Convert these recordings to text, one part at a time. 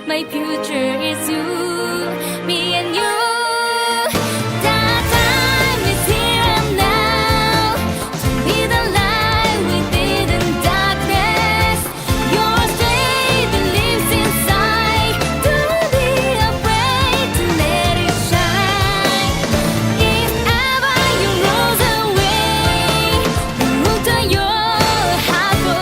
My future is you, me and you. That time is here and now. To be the light within the darkness. Your strength that lives inside. Don't be afraid to let it shine. If ever you rose away, look to your heart for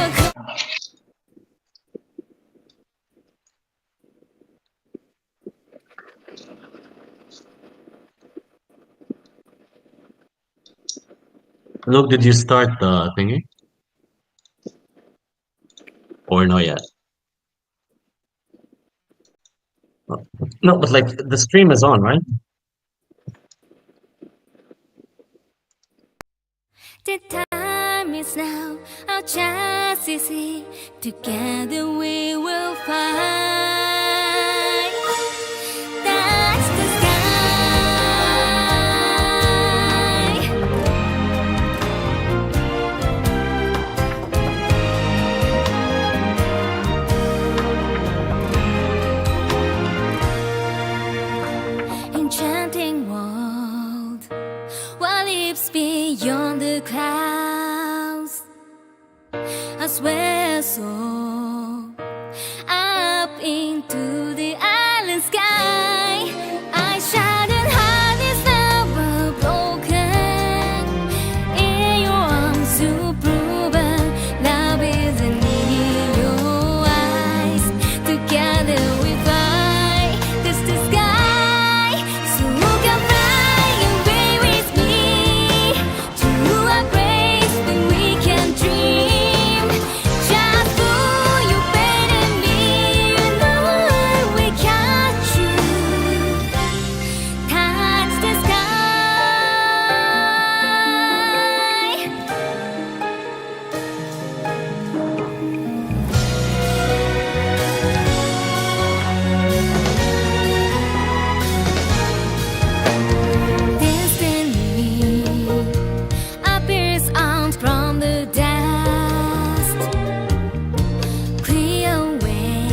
Look, did you start the thingy? Or not yet? No, but like the stream is on, right? The time is now, our chance is here. Together we will fight. That's the sky. Enchanting world, what lives beyond the clouds? I swear so. Up into the island sky, I shattered heart is never broken. In your arms you proven love isn't in your eyes. Together we fly, touch the sky, so you can fly away with me to a place where we can dream. Just for you, better me, you know we got you. Touch the sky. Destiny appears out from the dust. Clear away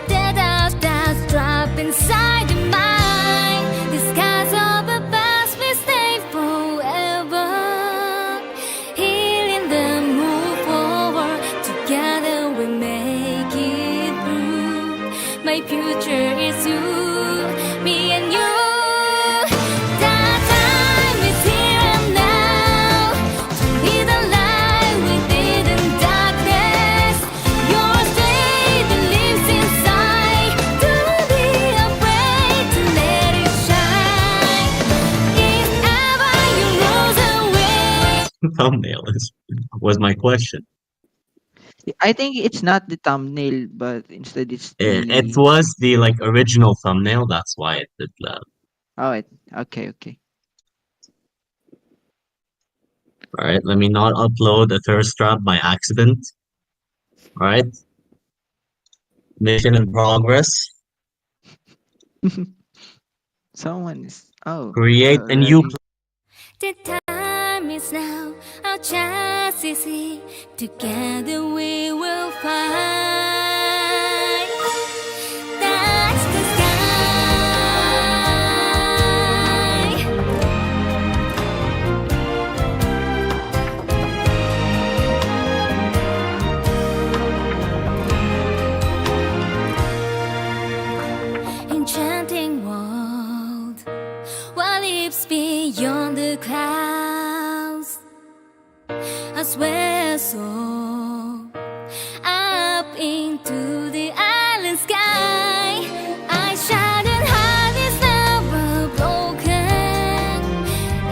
the dust that's trapped inside the mind. The skies of the past will stay forever. Healing them, move forward. Together we make it through. My future is you, me and you. That time is here and now. To be the light within the darkness. Your strength that lives inside. Don't be afraid to let it shine. If ever you rose away. Thumbnail was my question. I think it's not the thumbnail, but instead it's It the. was the like original thumbnail. That's why it did that. Oh, okay, okay. All right, let me not upload a thirst trap by accident. All right, mission in progress. Someone is. Oh, Create a new. already. The time is now, our chance is here. Together we will fight. That's the sky. Enchanting world, what lives beyond the clouds? I swear so. Up into the island sky, I shattered heart is never broken.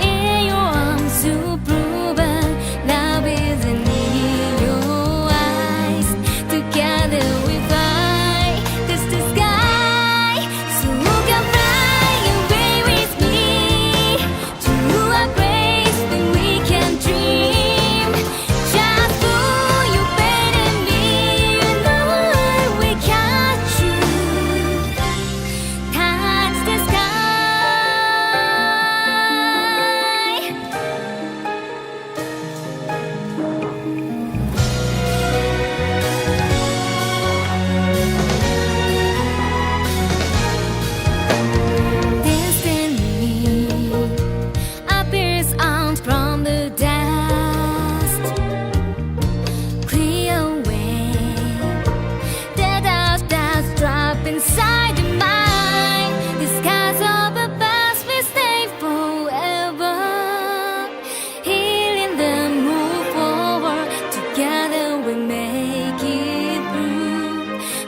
In your arms you proven love isn't in your eyes. Together we fly, touch the sky, so you can fly away with me to a place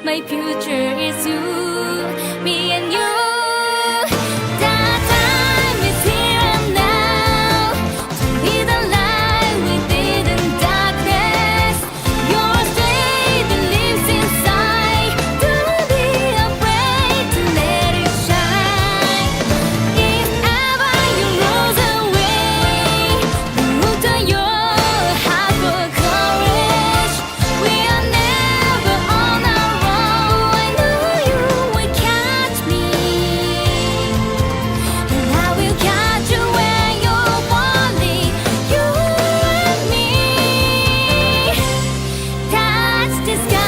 my future is you, me and you. That time is here and now. To be the light we did in darkness. Your strength that lives inside. Don't be afraid to let it shine. If ever you rose away, look to your heart for courage. We are never on our own. I know you will catch me, and I will catch you when you're falling. You and me touch the sky.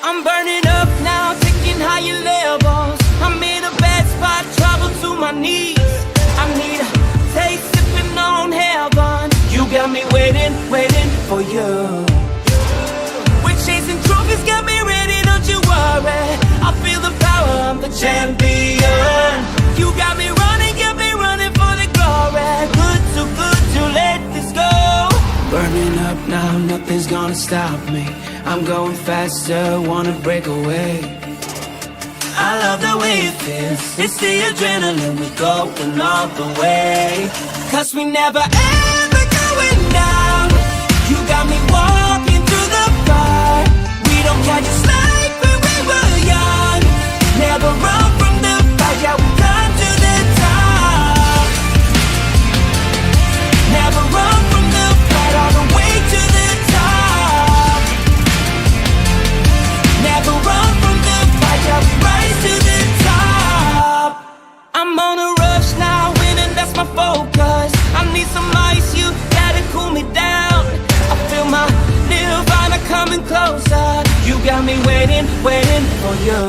I'm burning up now, taking higher levels. I'm in a bad spot, trouble to my knees. I need a taste, sipping on heaven. You got me waiting, waiting for you. We're chasing trophies, got me ready, don't you worry. I feel the power, I'm the champion. You got me running for the glory. Good to let this go. Burning up now, nothing's gonna stop me. I'm going faster, wanna break away. I love the way it feels. It's the adrenaline, we're going all the way. Cause we never ever going down. You got me walking through the fire. We don't catch a slide when we were young. Never run from the fight, yeah, we come to the top. Never run from the fight, all the way to the top. Never run from the fight, yeah, we rise to the top. I'm on a rush now, winning, that's my focus. I need some ice, you gotta cool me down. I feel my nirvana coming closer. You got me waiting, waiting for you.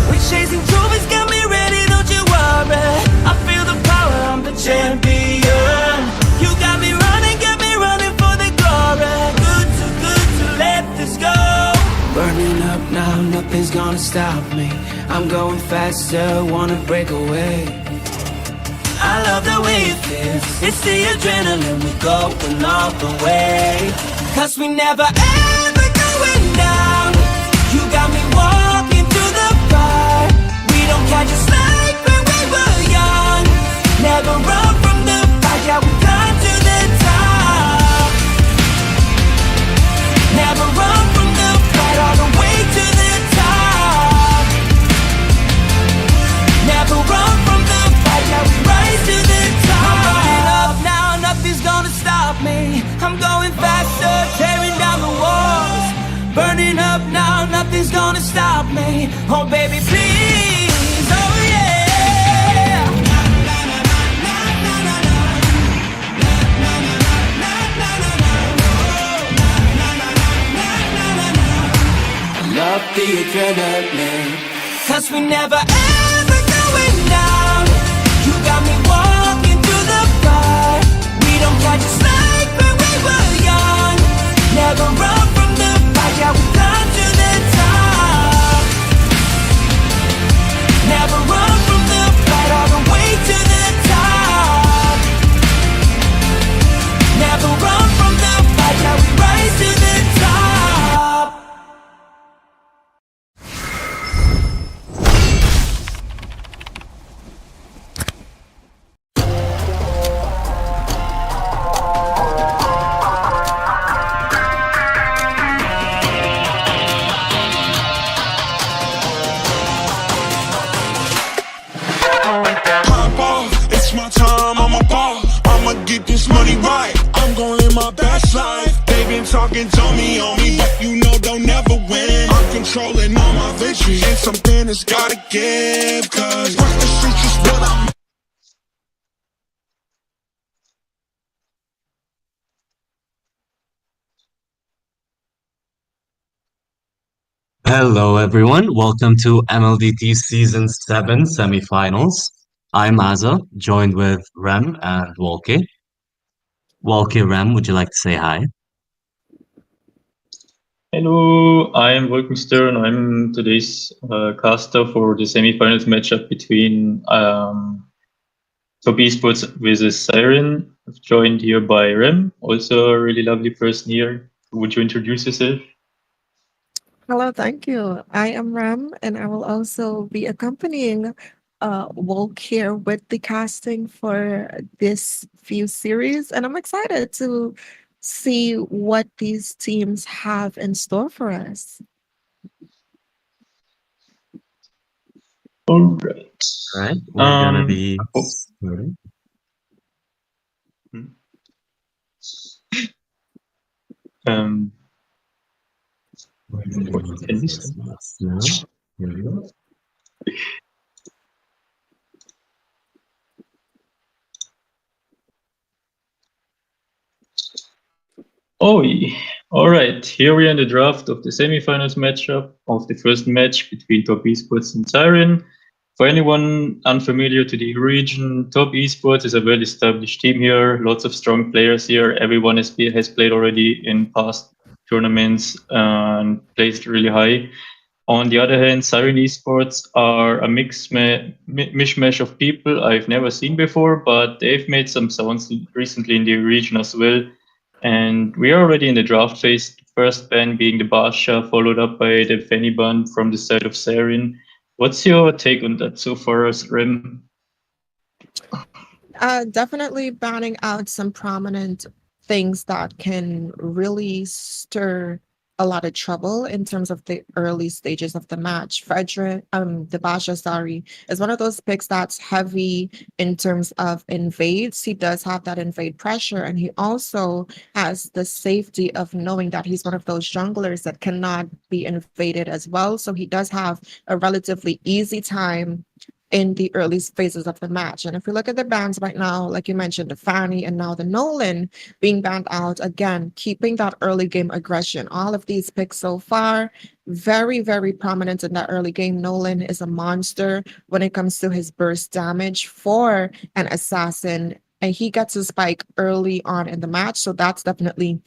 We're chasing trophies, got me ready, don't you worry. I feel the power, I'm the champion. You got me running for the glory. Good to let this go. Burning up now, nothing's gonna stop me. I'm going faster, wanna break away. I love the way it feels. It's the adrenaline, we're going all the way. Cause we never ever going down. You got me walking through the fire. We don't catch a slide when we were young. Never run from the fight, yeah, we come to the top. Never run from the fight, all the way to the top. Never run from the fight, yeah, we rise to the top. I'm burning up now, nothing's gonna stop me. I'm going faster, tearing down the walls. Burning up now, nothing's gonna stop me. Oh baby, please, oh yeah. Love the adrenaline. Cause we never ever going down. You got me walking through the fire. We don't catch a slide when we were young. Never run from the fight, yeah, we come to the top. Never run from the fight, all the way to the top. Never run from the fight, yeah, we rise to the top. Pop off, it's my time, I'm a ball. I'ma get this money right. I'm gon' live my best life. They been talking on me, but you know they'll never win. I'm controlling all my victories, and something that's gotta give. Cause work the streets is what I'm. Hello, everyone. Welcome to MLDT Season 7 semifinals. I'm Aza, joined with Rem and Wolke. Wolke, Rem, would you like to say hi? Hello, I'm Wolkenstern. I'm today's caster for the semifinals matchup between Top Esports versus Seiren. Joined here by Rem, also a really lovely person here. Would you introduce yourself? Hello, thank you. I am Ram, and I will also be accompanying Wolk here with the casting for this few series. And I'm excited to see what these teams have in store for us. All right. All right, we're gonna be Oh, starting. um, what can we say? Now, here we go. All right. Here we are in the draft of the semifinals matchup of the first match between Top Esports and Seiren. For anyone unfamiliar to the region, Top Esports is a well-established team here. Lots of strong players here. Everyone has played already in past tournaments and placed really high. On the other hand, Siren Esports are a mishmash of people I've never seen before, but they've made some sounds recently in the region as well. And we are already in the draft phase. The first ban being the Basha, followed up by the Fanny ban from the side of Seriein. What's your take on that so far, Rem? Definitely banning out some prominent things that can really stir a lot of trouble in terms of the early stages of the match. Frederick, the Basha, sorry, is one of those picks that's heavy in terms of invades. He does have that invade pressure, and he also has the safety of knowing that he's one of those junglers that cannot be invaded as well. So he does have a relatively easy time in the early phases of the match. And if we look at the bans right now, like you mentioned, the Fanny and now the Nolan being banned out, again, keeping that early game aggression. All of these picks so far, very, very prominent in that early game. Nolan is a monster when it comes to his burst damage for an assassin. And he gets a spike early on in the match. So that's definitely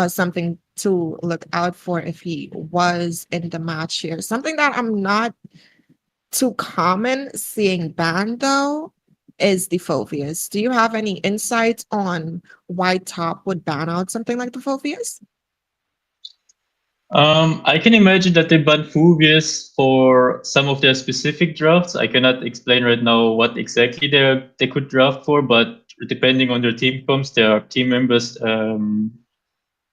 something to look out for if he was in the match here. Something that I'm not too common seeing banned though is the Phobias. Do you have any insight on why Top would ban out something like the Phobias? I can imagine that they banned Phobius for some of their specific drafts. I cannot explain right now what exactly they could draft for, but depending on their team comps, their team members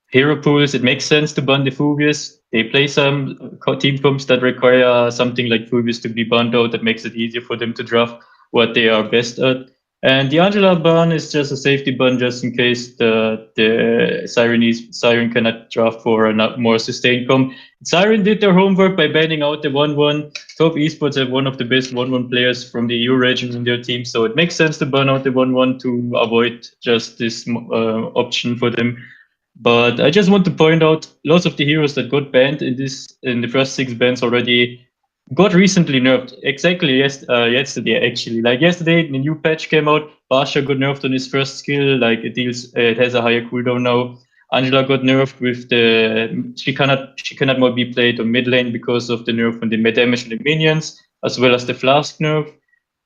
hero pools, it makes sense to ban the Phobius. They play some team comps that require something like Phobius to be banned out. That makes it easier for them to draft what they are best at. And the Angela ban is just a safety ban, just in case the Siren cannot draft for a more sustained comp. Siren did their homework by banning out the 1-1. Top Esports have one of the best 1-1 players from the EU region in their team, so it makes sense to ban out the 1-1 to avoid just this option for them. But I just want to point out lots of the heroes that got banned in the first 6 bans already got recently nerfed. Exactly yesterday actually. Like yesterday, the new patch came out. Basha got nerfed on his first skill. Like it has a higher cooldown now. Angela got nerfed with she cannot more be played on mid lane because of the nerf on the mid damage and the minions, as well as the flask nerf.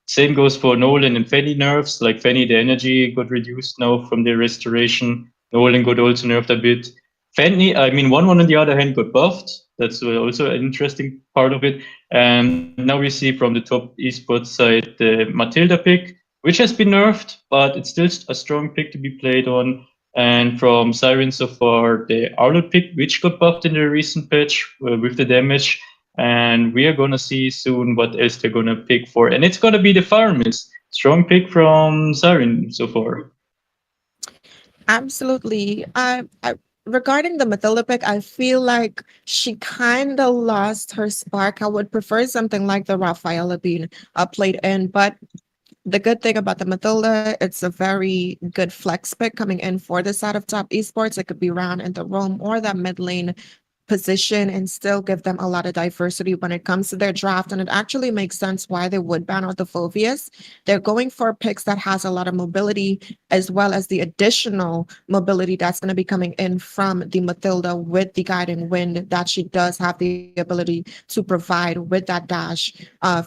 Same goes for Nolan and Fanny nerfs. Like Fanny, the energy got reduced now from the restoration. Nolan got also nerfed a bit. Fanny, I mean, 1-1 on the other hand got buffed. That's also an interesting part of it. And now we see from the Top Esports side the Matilda pick, which has been nerfed, but it's still a strong pick to be played on. And from Siren so far, the Arnold pick, which got buffed in the recent patch with the damage. And we are going to see soon what else they're going to pick for. And it's going to be the Farmist. Strong pick from Siren so far. Absolutely. Regarding the Matilda pick, I feel like she kind of lost her spark. I would prefer something like the Rafaela being played in, but the good thing about the Matilda, it's a very good flex pick coming in for the side of Top Esports. It could be ran in the roam or that mid lane position and still give them a lot of diversity when it comes to their draft. And it actually makes sense why they would ban out the Phobias. They're going for picks that has a lot of mobility, as well as the additional mobility that's going to be coming in from the Matilda with the guiding wind that she does have the ability to provide with that dash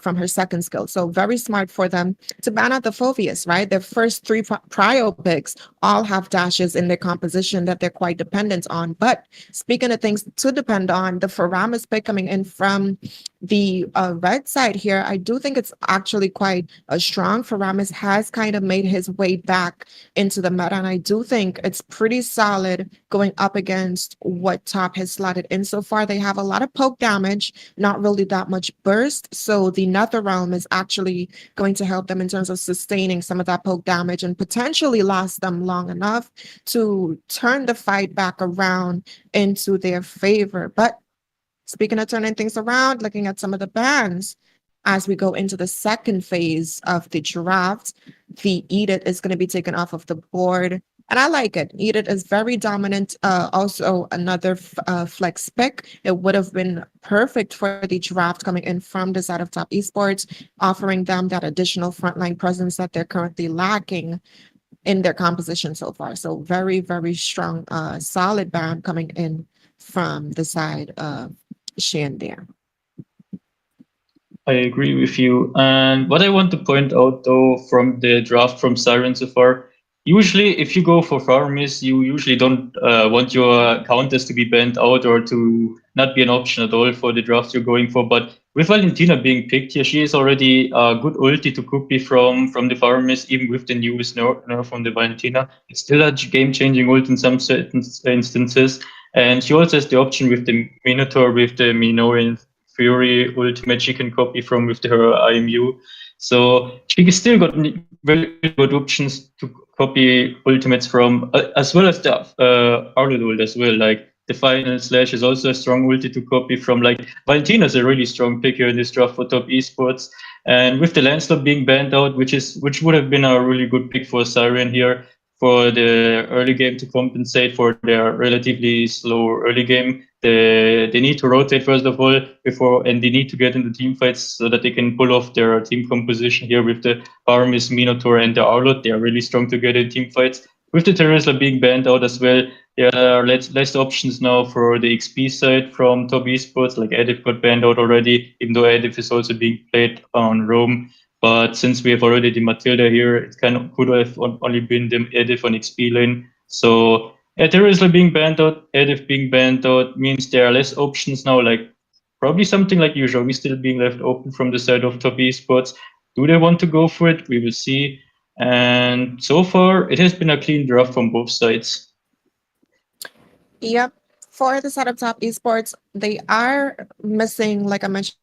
from her second skill. So very smart for them to ban out the Phobias, right? Their first three prio picks all have dashes in their composition that they're quite dependent on. But speaking of things to depend on, the Faramis pick coming in from the red side here, I do think it's actually quite strong. Faramis has kind of made his way back into the meta, and I do think it's pretty solid going up against what top has slotted in so far. They have a lot of poke damage, not really that much burst, so the Nether Realm is actually going to help them in terms of sustaining some of that poke damage and potentially last them long enough to turn the fight back around into their favor. But speaking of turning things around, looking at some of the bans as we go into the second phase of the draft, the Edit is going to be taken off of the board. And I like it. Edit is very dominant. Also, another flex pick. It would have been perfect for the draft coming in from the side of Top Esports, offering them that additional frontline presence that they're currently lacking in their composition so far. So very, very strong, solid ban coming in from the side of Shan there. I agree with you. And what I want to point out, though, from the draft from Seiren so far, usually if you go for farmers, you usually don't want your counters to be banned out or to not be an option at all for the draft you're going for. But with Valentina being picked here, she is already a good ulti to copy from the farmers, even with the newest nerf from the Valentina. It's still a game-changing ult in some certain instances. And she also has the option with the Minotaur, with the Minoran Fury ultimate she can copy from with her IMU. So she still got very good options to copy ultimates from, as well as the Arlod ult as well. Like the final slash is also a strong ulti to copy from. Like Valentina's a really strong pick here in this draft for Top Esports. And with the Lancelot being banned out, which would have been a really good pick for Seiren here for the early game to compensate for their relatively slow early game. They need to rotate first of all and they need to get into team fights so that they can pull off their team composition here with the Aramis, Minotaur, and the Arlot. They are really strong together in team fights. With the Terizla being banned out as well, there are less options now for the XP side from Top Esports. Like Edif got banned out already, even though Edif is also being played on Rome. But since we have already the Matilda here, it could have only been the Edif on XP lane. So Terizla being banned out, Edif being banned out means there are less options now, like probably something like Yujogi still being left open from the side of Top Esports. Do they want to go for it? We will see. And so far, it has been a clean draft from both sides. Yep. For the side of Top Esports, they are missing, like I mentioned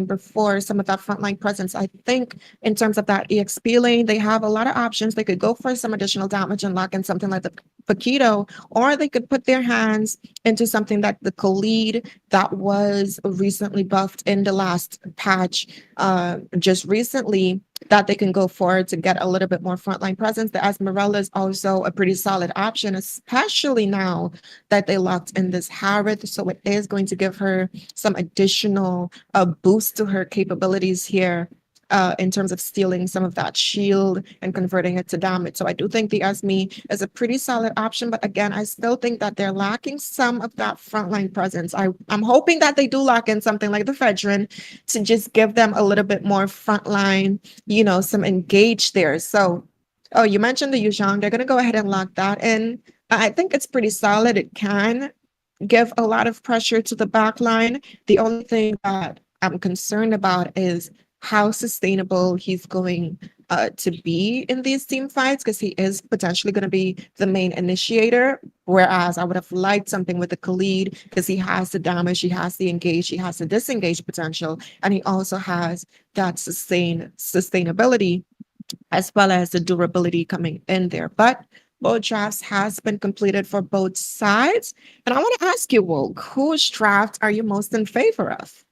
before, some of that frontline presence. I think in terms of that EXP lane, they have a lot of options. They could go for some additional damage and lock in something like the Paquito, or they could put their hands into something like the Khalid that was recently buffed in the last patch just recently, that they can go for to get a little bit more frontline presence. The Esmeralda is also a pretty solid option, especially now that they locked in this Harith. So it is going to give her some additional boost to her capabilities here in terms of stealing some of that shield and converting it to damage. So I do think the Esme is a pretty solid option, but again, I still think that they're lacking some of that frontline presence. I'm hoping that they do lock in something like the Fedrin to just give them a little bit more frontline, some engage there. So, oh, you mentioned the Yuzhong. They're going to go ahead and lock that in. I think it's pretty solid. It can give a lot of pressure to the back line. The only thing that I'm concerned about is how sustainable he's going to be in these team fights, because he is potentially going to be the main initiator, whereas I would have liked something with the Khalid because he has the damage, he has the engage, he has the disengage potential, and he also has that sustainability as well as the durability coming in there. But both drafts has been completed for both sides, and I want to ask you, Wolk, whose draft are you most in favor of?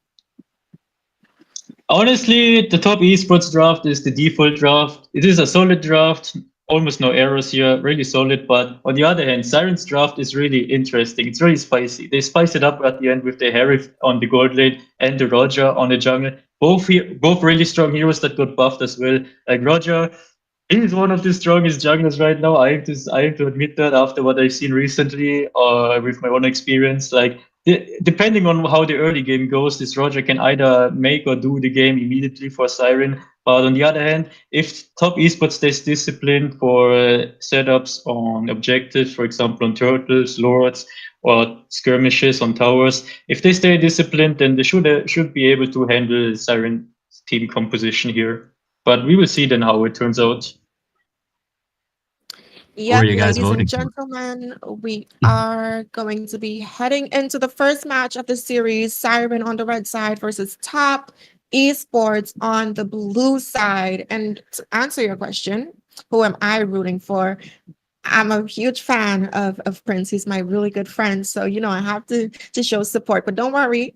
Honestly, the Top Esports draft is the default draft. It is a solid draft. almost no errors here, really solid. But on the other hand, Seiren's draft is really interesting. It's really spicy. They spice it up at the end with the Harry on the gold lane and the Roger on the jungle. Both really strong heroes that got buffed as well. Like Roger, he's one of the strongest junglers right now. I have to admit that after what I've seen recently, with my own experience. Like depending on how the early game goes, this Roger can either make or do the game immediately for Seiren. But on the other hand, if top esports stays disciplined for setups on objectives, for example on turtles, lords, or skirmishes on towers, if they stay disciplined, then they should be able to handle Siren team composition here. But we will see then how it turns out. Who are Yep, you guys ladies and voting for? gentlemen, we are going to be heading into the first match of the series, Siren on the red side versus Top Esports on the blue side. And to answer your question, who am I rooting for? I'm a huge fan of Prince. He's my really good friend. So, you know, I have to show support. But don't worry,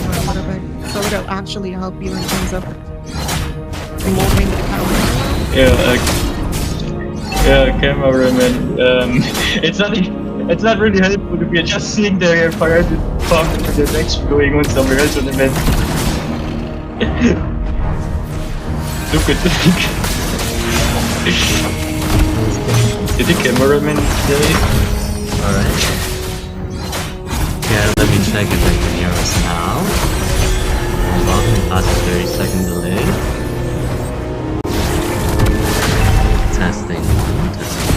a little bit. So it'll actually help you in terms of moving the camera. Yeah, Yeah, cameraman. It's not really helpful if you're just seeing the pirated farm and there's action going on somewhere else on the map. Look at the Did the cameraman stay? Alright. Yeah, let me check if they can hear us now. Hold on, we passed a 30-second delay. Testing 1, testing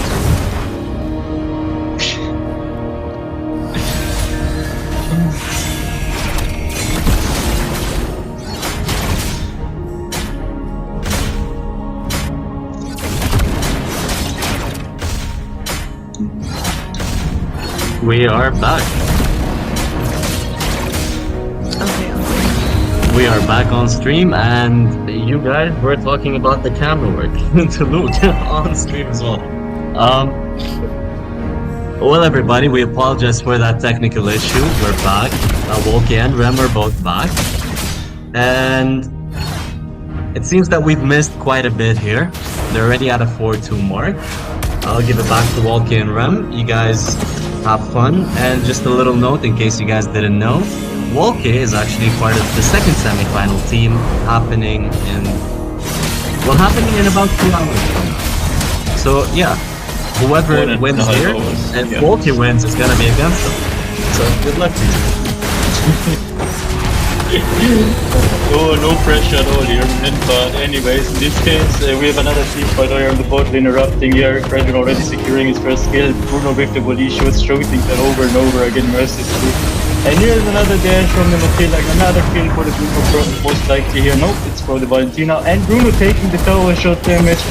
2. We are back. We are back on stream, and you guys were talking about the camera work to loot on stream as well. Well, everybody, we apologize for that technical issue. We're back. Wolke and Rem are both back, and it seems that we've missed quite a bit here. They're already at a 4-2 mark. I'll give it back to Wolke and Rem. You guys have fun, and just a little note in case you guys didn't know. Wolke is actually part of the second semi-final team happening in about 2 hours from now. So yeah, whoever wins here, and yeah. Wolke wins, is gonna be against them. So good luck to you. Oh, no pressure at all here, man. But anyways, in this case, we have another team fight here on the bot lane erupting here. Fredrin already securing his first kill. Bruno with the volley shots, shooting that over and over again mercilessly. And here's another dash from the Matilda, another kill for the Bruno, most likely here. Nope, it's for the Valentina. And Bruno taking the tower shot damage,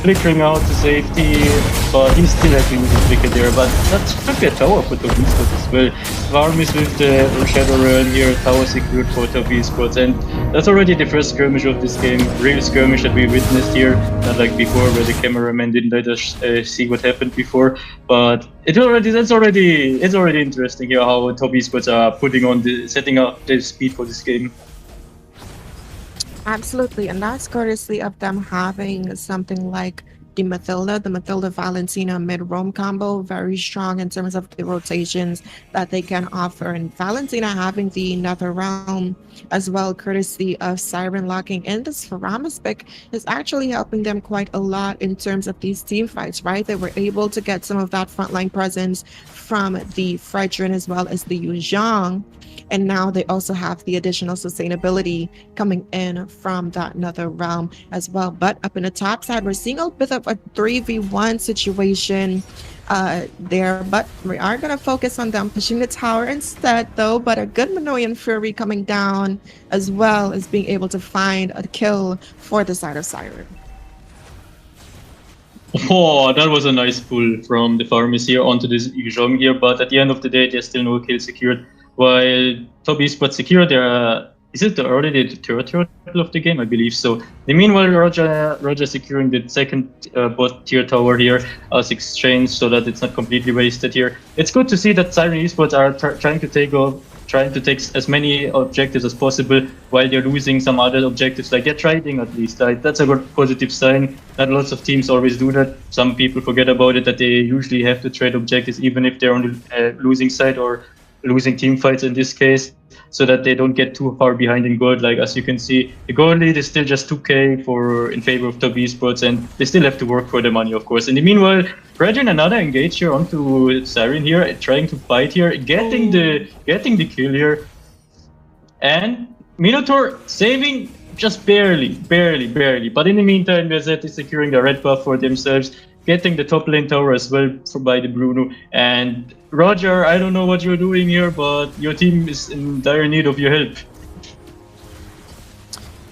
flickering out to safety, but he's still happy with the flicker there. But that could be a tower for Top Esports as well. Varmis with the Shadow Run here, tower secured for Top Esports. And that's already the first skirmish of this game, real skirmish that we witnessed here. Not like before where the cameraman didn't let us see what happened before. But it's already interesting here how Top Esports are setting up the speed for this game. Absolutely, and that's courtesy of them having something like the Matilda Valentina mid-roam combo, very strong in terms of the rotations that they can offer. And Valentina having the Nether Realm as well, courtesy of Seiren locking in this Faramis pick, is actually helping them quite a lot in terms of these team fights, right? They were able to get some of that frontline presence from the Fredrin as well as the Yu Zhang. And now they also have the additional sustainability coming in from that Nether Realm as well. But up in the top side, we're seeing a bit of a 3v1 situation there, but we are going to focus on them pushing the tower instead though. But a good Minoan Fury coming down as well as being able to find a kill for the side of Seiren. Oh, that was a nice pull from the farmers here onto this Yuzhong here, but at the end of the day, there's still no kill secured. While Top Esports secure their, is it already the third turtle of the game? I believe so. Meanwhile, Roger securing the second bot tier tower here as exchange so that it's not completely wasted here. It's good to see that Seiren Esports are trying to take as many objectives as possible while they're losing some other objectives. Like they're trading at least. Like that's a good positive sign. Not lots of teams always do that. Some people forget about it, that they usually have to trade objectives even if they're on the losing side or losing team fights in this case, so that they don't get too far behind in gold. Like as you can see, the gold lead is still just 2k in favor of Top Esports, and they still have to work for the money, of course. In the meanwhile, Fredrin another engage here onto Seiren here, trying to fight here, getting the kill here, and Minotaur saving just barely. But in the meantime, Gazette is securing the red buff for themselves, getting the top lane tower as well by the Bruno. And Roger, I don't know what you're doing here, but your team is in dire need of your help.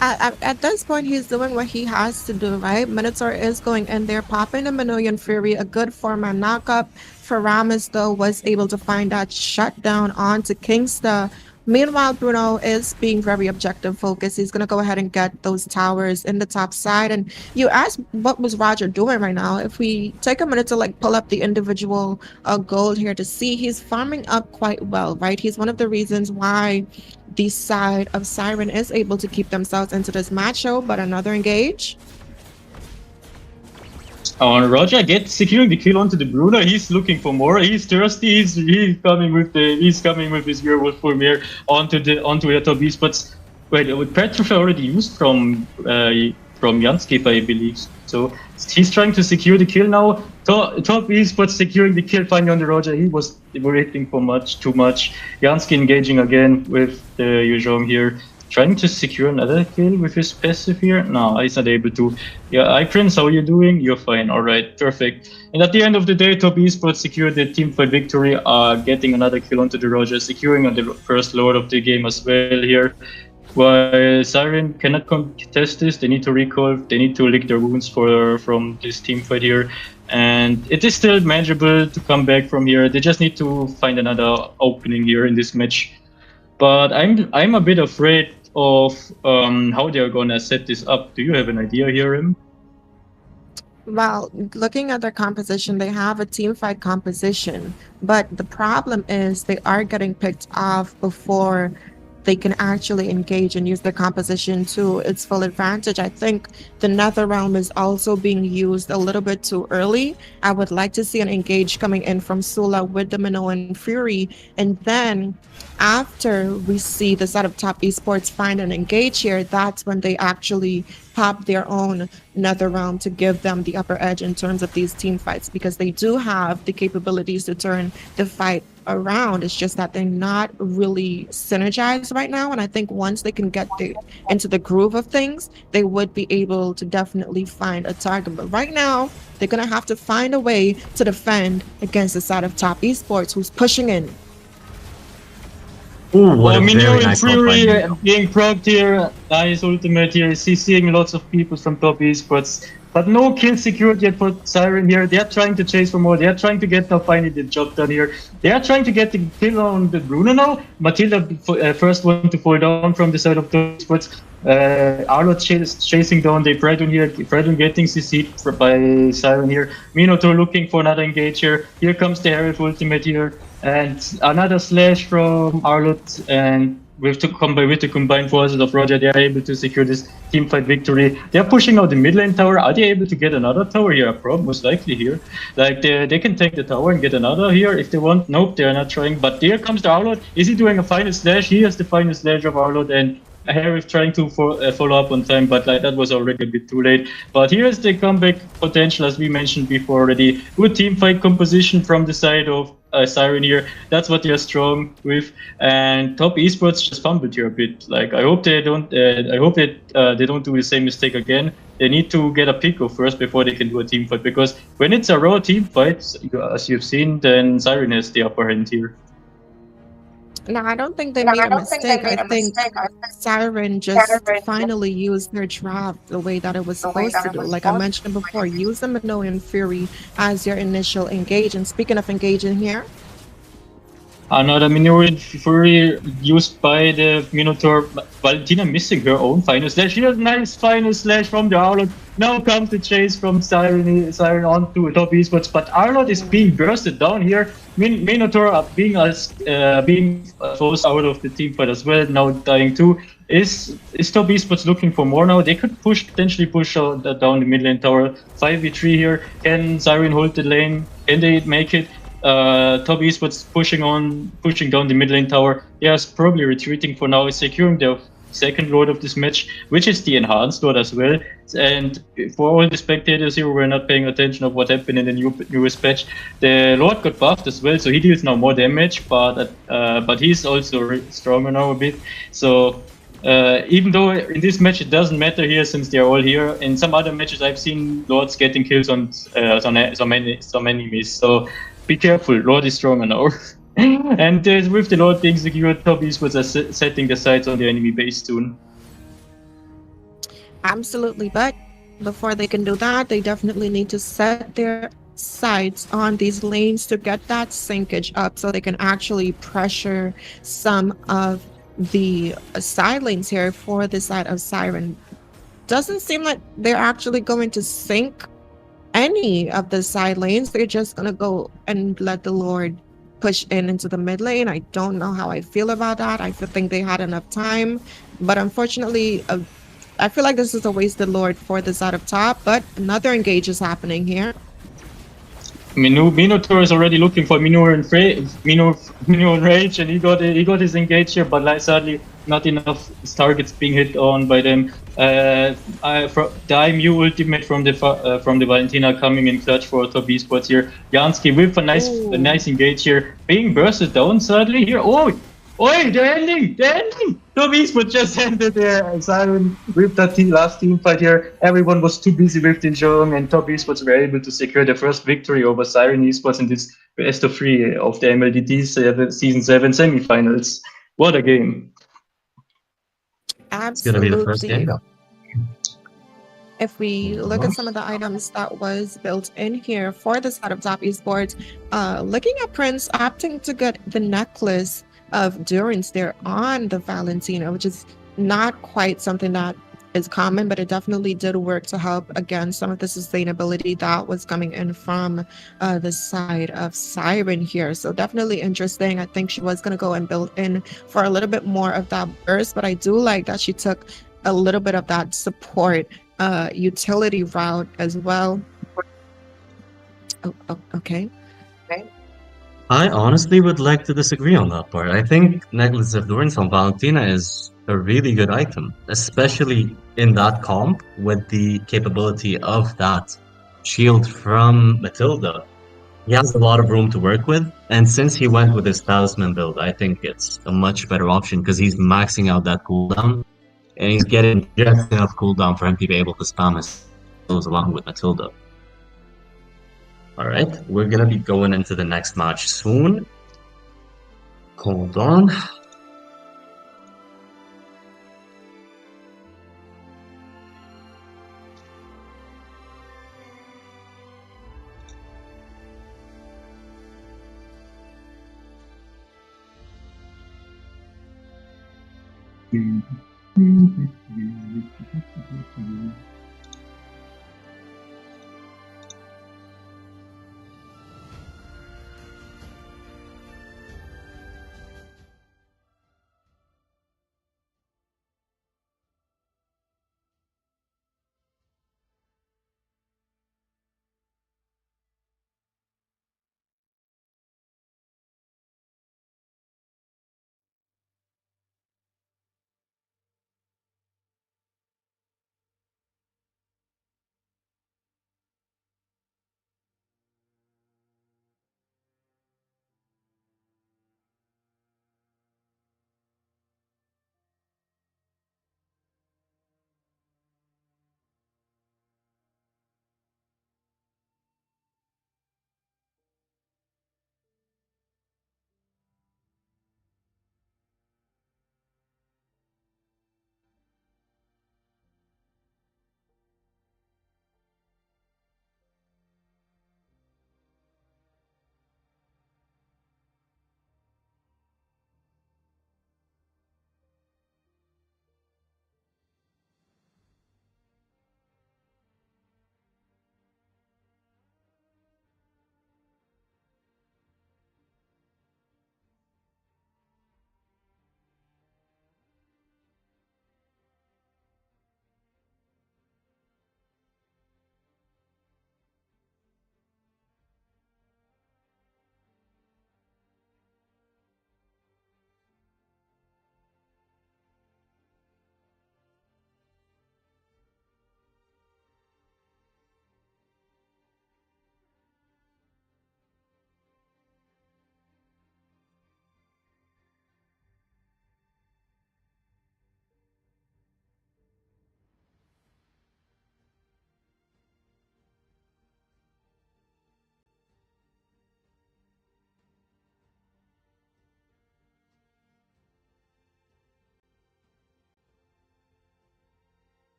At this point, he's doing what he has to do, right? Minotaur is going in there, popping the Minoan Fury, a good 4-man knockup. Faramis, though, was able to find that shutdown onto Kingsta. Meanwhile, Bruno is being very objective focused. He's going to go ahead and get those towers in the top side. And you asked what was Roger doing right now. If we take a minute to pull up the individual gold here to see, he's farming up quite well, right? He's one of the reasons why the side of Seiren is able to keep themselves into this match show. But another engage. Roger gets securing the kill onto the Bruno. He's looking for more. He's thirsty. He's coming with his werewolf form here onto the top Esports. Wait, with Petrov already used from Janskip, I believe. So he's trying to secure the kill now. Top Esports securing the kill finally on the Roger. He was waiting for too much. Jansky engaging again with the Yuzhong here. Trying to secure another kill with his passive here. No, he's not able to. Yeah, Prince, how are you doing? You're fine. All right, perfect. And at the end of the day, Top Esports secured the teamfight victory, getting another kill onto the Roger, securing on the first Lord of the game as well here. While Seiren cannot contest this, they need to recall, they need to lick their wounds from this teamfight here. And it is still manageable to come back from here. They just need to find another opening here in this match. But I'm a bit afraid of how they're gonna set this up. Do you have an idea here, Im? Well, looking at their composition, they have a team fight composition, but the problem is they are getting picked off before they can actually engage and use their composition to its full advantage. I think the Nether Realm is also being used a little bit too early. I would like to see an engage coming in from Sula with the Minoan Fury, and then after we see the side of Top Esports find an engage here, that's when they actually pop their own Nether Realm to give them the upper edge in terms of these team fights, because they do have the capabilities to turn the fight around. It's just that they're not really synergized right now, and I think once they can get into the groove of things, they would be able to definitely find a target. But right now, they're gonna have to find a way to defend against the side of Top Esports, who's pushing in. Ooh, what a Minion very nice Fury one. being procced here. Nice ultimate here. He's seeing lots of people from Top Esports. But no kill secured yet for Seiren here. They're trying to chase for more. They're trying to get finally the job done here. They are trying to get the kill on the Bruno now. Matilda first one to fall down from the side of Top Esports. Arlott chasing down the Fredun here. Fredun getting CC'd by Seiren here. Minotaur looking for another engage here. Here comes the Herald ultimate here. And another slash from Arlott, and with the combined forces of Roger, they are able to secure this teamfight victory. They are pushing out the mid lane tower. Are they able to get another tower here? Most likely here. Like they can take the tower and get another here if they want. Nope, they are not trying. But there comes the Arlott. Is he doing a final slash? He has the final slash of Arlott, and Harry trying to follow up on time, but like that was already a bit too late. But here's the comeback potential, as we mentioned before already. Good team fight composition from the side of Seiren here. That's what they're strong with. And Top Esports just fumbled here a bit. Like I hope they don't. I hope that they don't do the same mistake again. They need to get a pick off first before they can do a team fight, because when it's a raw team fight, as you've seen, then Seiren has the upper hand here. No, I don't think they made a mistake. I think Seiren just finally used their draft the way that it was supposed to do. Like I mentioned before, use the Minoan Fury as your initial engage. And speaking of engaging here, another Minoan Fury used by the Minotaur. Valentina missing her own final slash. Here's a nice final slash from the Arlott. Now comes the chase from Seiren onto Top Esports, but Arlott is being bursted down here. Minotaur being forced out of the team fight as well, now dying too. Is Top Esports looking for more now? They could potentially push down the mid lane tower. 5v3 here. Can Seiren hold the lane? Can they make it? Top Esports pushing down the mid lane tower. Yes, probably retreating for now, securing their second Lord of this match, which is the enhanced Lord as well. And for all the spectators here who were not paying attention of what happened in the newest patch, the Lord got buffed as well, so he deals now more damage, but he's also stronger now a bit. So even though in this match it doesn't matter here since they're all here, in some other matches I've seen Lords getting kills on some enemies. So be careful, Lord is stronger now. And with the Lord being secured, Top Esports are setting the sights on the enemy base soon. absolutely. But before they can do that, they definitely need to set their sights on these lanes to get that sinkage up so they can actually pressure some of the side lanes here for the side of Seiren. Doesn't seem like they're actually going to sink any of the side lanes. They're just going to go and let the Lord push into the mid lane. I don't know how I feel about that. I think they had enough time, but unfortunately I feel like this is a wasted lord for the side of top, but another engage is happening here. Minotaur is already looking for Minotaur and Rage, and he got his engage here, but like, sadly not enough targets being hit on by them. The IMU ultimate from the Valentina coming in clutch for top esports here. Jansky with a nice engage here, being bursted down sadly here. Oh, they're ending! Top esports just ended there. Siren with that last team fight here. Everyone was too busy with the Jong, and Top esports were able to secure their first victory over Siren esports in this best of three of the MLDT season 7 semifinals. What a game! It's gonna be the first Absolutely. game. If we look at some of the items that was built in here for the side of Top Esports, looking at Prince opting to get the necklace of Durance there on the Valentina, which is not quite something that is common, but it definitely did work to help against some of the sustainability that was coming in from the side of Seiren here. So definitely interesting. I think she was going to go and build in for a little bit more of that burst, but I do like that she took a little bit of that support utility route as well. Okay. I honestly would like to disagree on that part. I think Necklace of Endurance on Valentina is a really good item, especially in that comp with the capability of that shield from Matilda. He has a lot of room to work with, and since he went with his talisman build, I think it's a much better option because he's maxing out that cooldown and he's getting just enough cooldown for him to be able to spam his skills along with Matilda. All right, we're gonna be going into the next match soon. Hold on.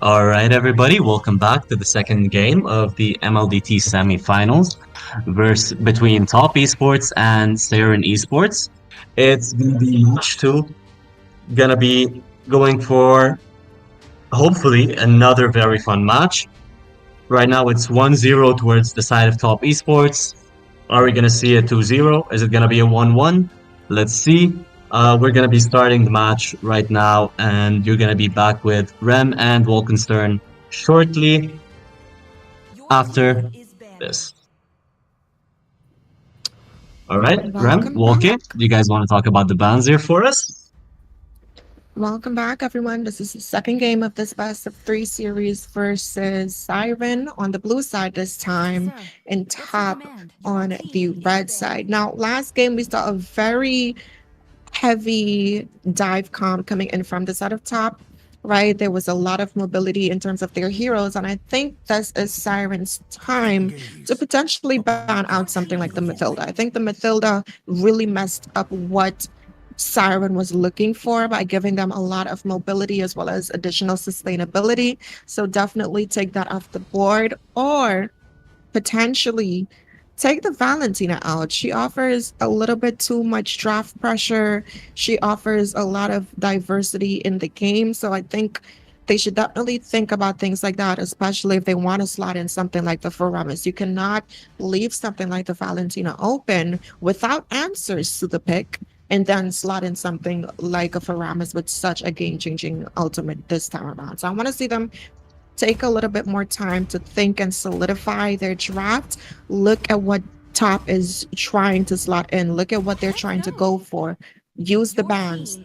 All right, everybody, welcome back to the second game of the MLDT semifinals between Top Esports and Seiren Esports. It's gonna be match two, gonna be going for hopefully another very fun match. Right now it's 1-0 towards the side of Top Esports. Are we gonna see a 2-0? Is it gonna be a 1-1? Let's see. We're gonna be starting the match right now, and you're gonna be back with Rem and Wolkenstern shortly after this. All right, Rem, Welcome Wolke, back. you guys want to talk about the bans here for us? Welcome back, everyone. This is the second game of this best of 3 series versus Seiren on the blue side this time and Top on the red side. Now, last game we saw a very heavy dive comp coming in from the side of Top, right? There was a lot of mobility in terms of their heroes, and I think this is Seiren's time to potentially ban out something like the Mathilda. I think the Mathilda really messed up what Seiren was looking for by giving them a lot of mobility as well as additional sustainability. So definitely take that off the board, or potentially take the Valentina out. She offers a little bit too much draft pressure. She offers a lot of diversity in the game. So I think they should definitely think about things like that, especially if they want to slot in something like the Foramus. You cannot leave something like the Valentina open without answers to the pick and then slot in something like a Foramus with such a game-changing ultimate this time around. So I want to see them take a little bit more time to think and solidify their draft. Look at what Top is trying to slot in. Look at what they're trying to go for. Use the bans.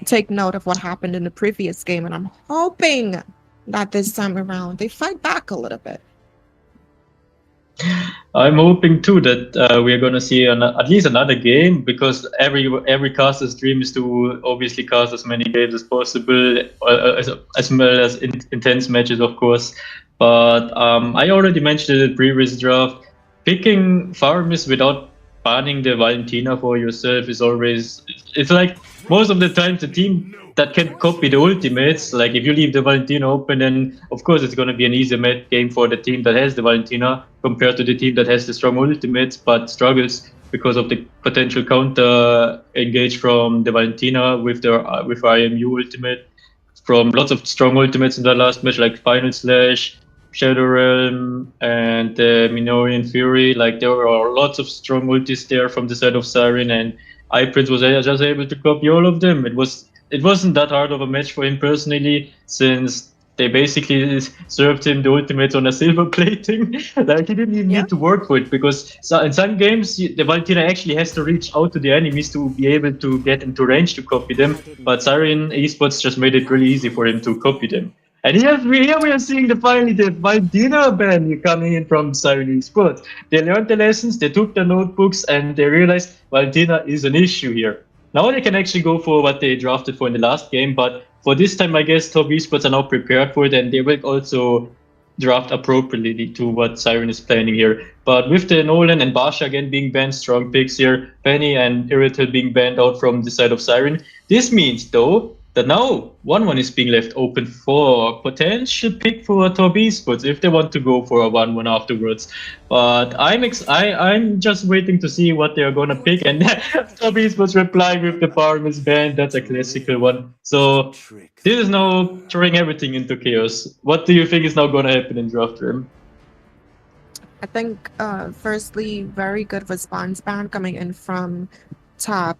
Take note of what happened in the previous game, and I'm hoping that this time around they fight back a little bit. I'm hoping too that we are going to see at least another game, because every caster's dream is to obviously cast as many games as possible, as well as intense matches, of course. But I already mentioned it in the previous draft. Picking Farmis without banning the Valentina for yourself is always, it's like most of the time the team that can copy the ultimates, like if you leave the Valentina open, then of course it's going to be an easier game for the team that has the Valentina compared to the team that has the strong ultimates but struggles because of the potential counter engage from the Valentina with IMU ultimate, from lots of strong ultimates in the last match, like Final Slash, Shadow Realm, and Minoran Fury. Like there are lots of strong ultis there from the side of Seiren, and iPrince was just able to copy all of them. It wasn't that hard of a match for him personally, since they basically served him the ultimate on a silver plating. Like he didn't even need to work for it, because in some games the Valentina actually has to reach out to the enemies to be able to get into range to copy them. But Seiren Esports just made it really easy for him to copy them. And here we are seeing finally the Valentina ban coming in from Seiren Esports. They learned the lessons, they took their notebooks, and they realized Valentina is an issue here. Now they can actually go for what they drafted for in the last game, but for this time, I guess Top Esports are now prepared for it, and they will also draft appropriately to what Seiren is planning here. But with the Nolan and Basha again being banned, strong picks here, Penny and Irrital being banned out from the side of Seiren, this means, though, that now 1-1 is being left open for potential pick for Top Esports if they want to go for a 1-1 afterwards. But I'm just waiting to see what they're gonna pick, and Top Esports replying with the Farmers band. That's a classical one. So this is now throwing everything into chaos. What do you think is now gonna happen in draft room? I think, firstly, very good response ban coming in from Top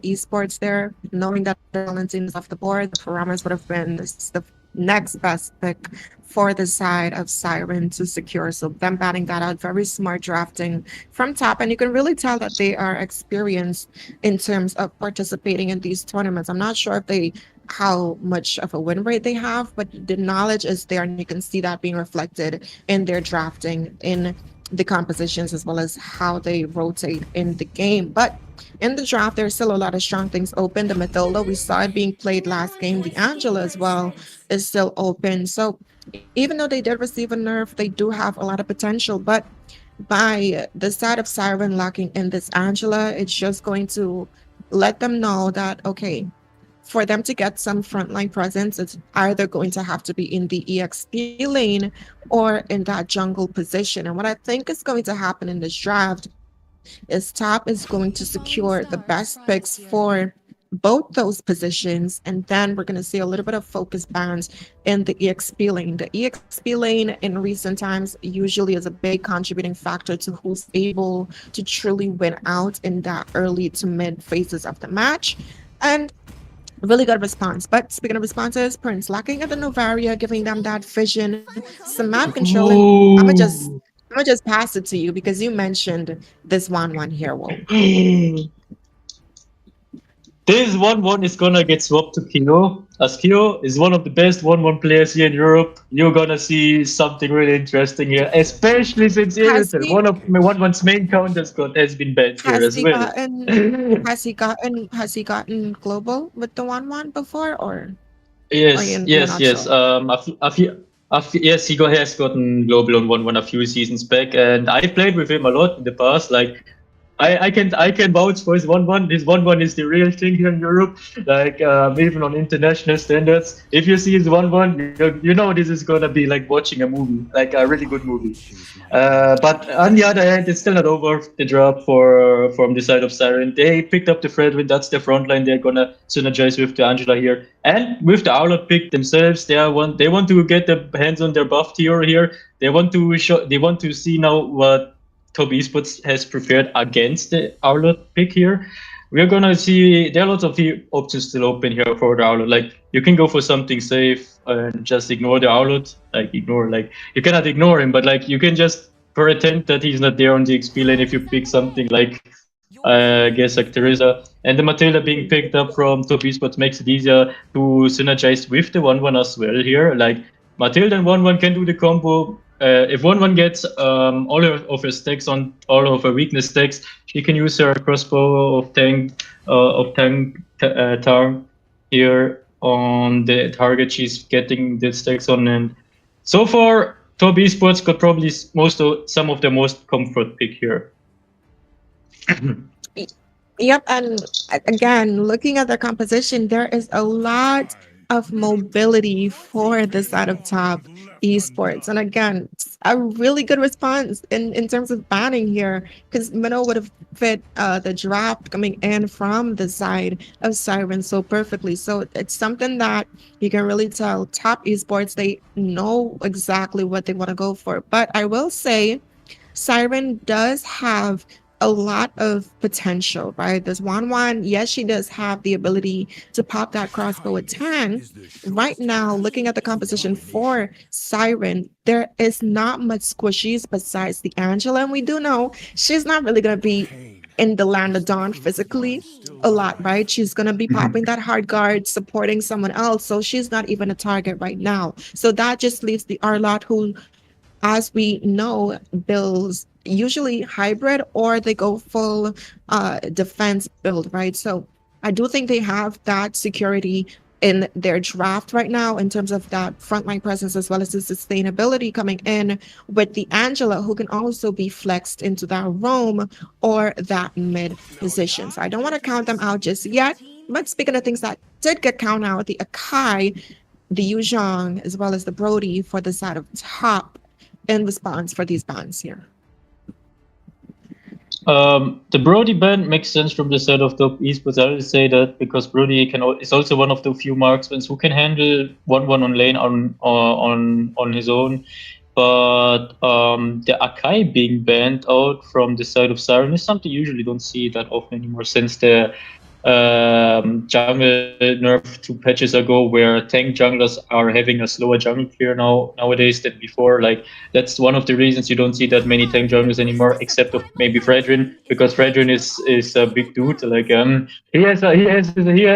Esports there, knowing that the Valentina is off the board. The Parameters would have been the next best pick for the side of Seiren to secure. So them batting that out, very smart drafting from Top, and you can really tell that they are experienced in terms of participating in these tournaments. I'm not sure if how much of a win rate they have, but the knowledge is there, and you can see that being reflected in their drafting, in the compositions, as well as how they rotate in the game. But in the draft, there's still a lot of strong things open. The Mathilda, we saw it being played last game. The Angela as well is still open. So even though they did receive a nerf, they do have a lot of potential. But by the side of Seiren locking in this Angela, it's just going to let them know that, okay, for them to get some frontline presence, it's either going to have to be in the EXP lane or in that jungle position. And what I think is going to happen in this draft is Top is going to secure the best picks for both those positions, and then we're going to see a little bit of focus bans in the EXP lane. The EXP lane in recent times usually is a big contributing factor to who's able to truly win out in that early to mid phases of the match. And really good response. But speaking of responses, Prince lacking at the Novaria, giving them that vision, some map control. And I'm gonna just pass it to you because you mentioned this one here, Wolf. This 1-1 is gonna get swapped to Kyo, as Kyo is one of the best 1-1 players here in Europe. You're gonna see something really interesting here, especially since Irrital, one of my 1-1's main counters has been banned here as well. Has he gotten global with the 1-1 before, or Yes, you're yes, not yes. sure? Yes, has gotten global on 1-1 a few seasons back, and I played with him a lot in the past. Like, I can vouch for his 1-1. His 1-1 is the real thing here in Europe. Like, even on international standards, if you see his 1-1, you know this is gonna be like watching a movie, like a really good movie. But on the other hand, it's still not over the drop from the side of Seiren. They picked up the Fredwin. That's their front line. They're gonna synergize with the Angela here, and with the Owlet pick themselves. They want to get their hands on their buff tier here. They want to show. They want to see now what Top Esports has prepared against the Owlet pick here. We're gonna see there are lots of options still open here for the Owlet. Like, you can go for something safe and just ignore the Owlet. You cannot ignore him, but like you can just pretend that he's not there on the XP lane if you pick something like I guess like Teresa. And the Matilda being picked up from Top Esports makes it easier to synergize with the 1-1 as well here. Like, Matilda and 1-1 can do the combo. If 1-1 gets all of her stacks on all of her weakness stacks, she can use her crossbow of Tang here on the target she's getting the stacks on. And so far, Top Esports got probably some of the most comfort pick here. Yep, and again, looking at the composition, there is a lot of mobility for the side of Top Esports. And again, a really good response in terms of banning here, because Minnow would have fit the draft coming in from the side of Seiren so perfectly. So it's something that you can really tell Top Esports, they know exactly what they want to go for. But I will say, Seiren does have a lot of potential, right? This 1-1, yes, she does have the ability to pop that crossbow with Tang. Right now, looking at the composition for Seiren, there is not much squishies besides the Angela, and we do know she's not really going to be in the Land of Dawn physically a lot, right? She's going to be popping that hard guard, supporting someone else, so she's not even a target right now. So that just leaves the Arlot, who, as we know, builds usually hybrid, or they go full defense build, right? So I do think they have that security in their draft right now in terms of that frontline presence, as well as the sustainability coming in with the Angela, who can also be flexed into that roam or that mid position. So I don't want to count them out just yet. But speaking of things that did get counted out, the Akai, the Yuzhong, as well as the Brody for the side of Top in response for these bans here. The Brody ban makes sense from the side of Top Esports. I will say that because Brody is also one of the few marksmen who can handle 1-1 on lane on his own. But the Akai being banned out from the side of Seiren is something you usually don't see that often anymore, since the jungle nerf 2 patches ago, where tank junglers are having a slower jungle clear nowadays than before. Like, that's one of the reasons you don't see that many tank junglers anymore, except of maybe Fredrin, because Fredrin is a big dude. Like, he has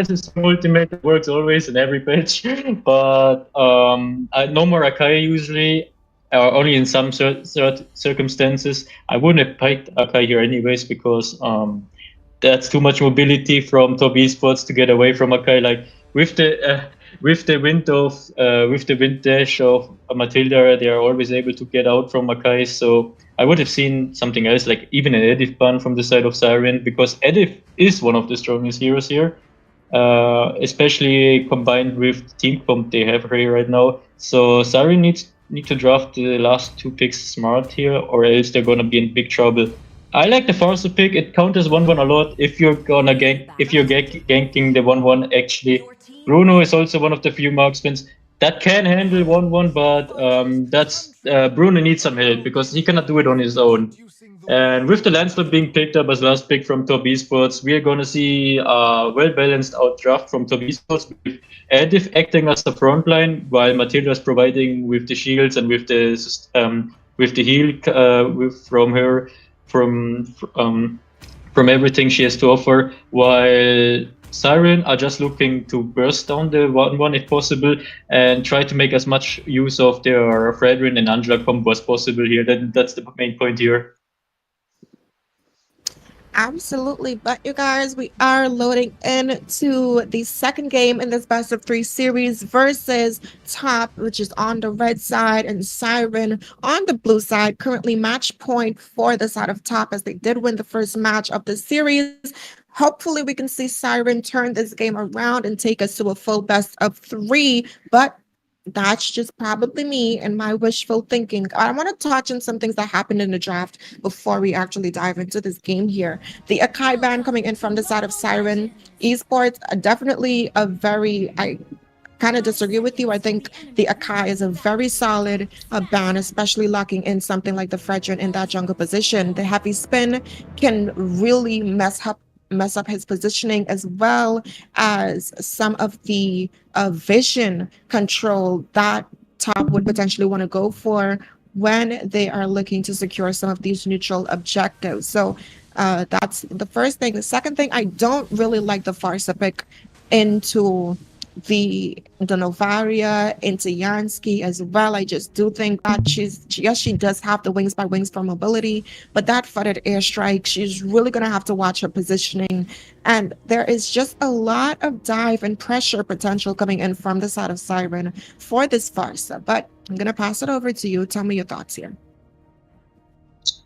his ultimate that works always in every patch, but no more Akai usually. Only in some circumstances. I wouldn't have picked Akai here anyways, because that's too much mobility from Top Esports to get away from Akai. Like, with the wind dash of Matilda, they are always able to get out from Akai. So I would have seen something else, like even an Edith ban from the side of Seiren, because Edith is one of the strongest heroes here. especially combined with the team comp they have here right now. So Seiren need to draft the last 2 picks smart here, or else they're gonna be in big trouble. I like the Forcer pick. It counters 1-1 a lot if you're gonna ganking the 1-1 actually. Bruno is also one of the few marksmen that can handle 1-1, but that's Bruno needs some help because he cannot do it on his own. And with the landslot being picked up as last pick from Top Esports, we are going to see a well-balanced out draft from Top Esports with Edith acting as the front line while Matilda is providing with the shields and with the heal from her from everything she has to offer, while Seiren are just looking to burst down the 1-1 if possible and try to make as much use of their Fredrin and Angela combo as possible here. That's the main point here. Absolutely. But you guys, we are loading into the second game in this best of 3 series versus Top, which is on the red side, and Seiren on the blue side. Currently match point for the side of Top as they did win the first match of the series. Hopefully we can see Seiren turn this game around and take us to a full best of 3, but that's just probably me and my wishful thinking. I want to touch on some things that happened in the draft before we actually dive into this game here. The Akai ban coming in from the side of Seiren Esports, definitely a very, I kind of disagree with you. I think the Akai is a very solid ban, especially locking in something like the Fredrin in that jungle position. The heavy spin can really mess up his positioning, as well as some of the vision control that Top would potentially want to go for when they are looking to secure some of these neutral objectives. So that's the first thing. The second thing, I don't really like the Farsa pick into the Novaria, into Yansky as well. I just do think that she does have the wings by wings for mobility, but that footed airstrike, she's really going to have to watch her positioning. And there is just a lot of dive and pressure potential coming in from the side of Seiren for this Farsa. But I'm going to pass it over to you. Tell me your thoughts here.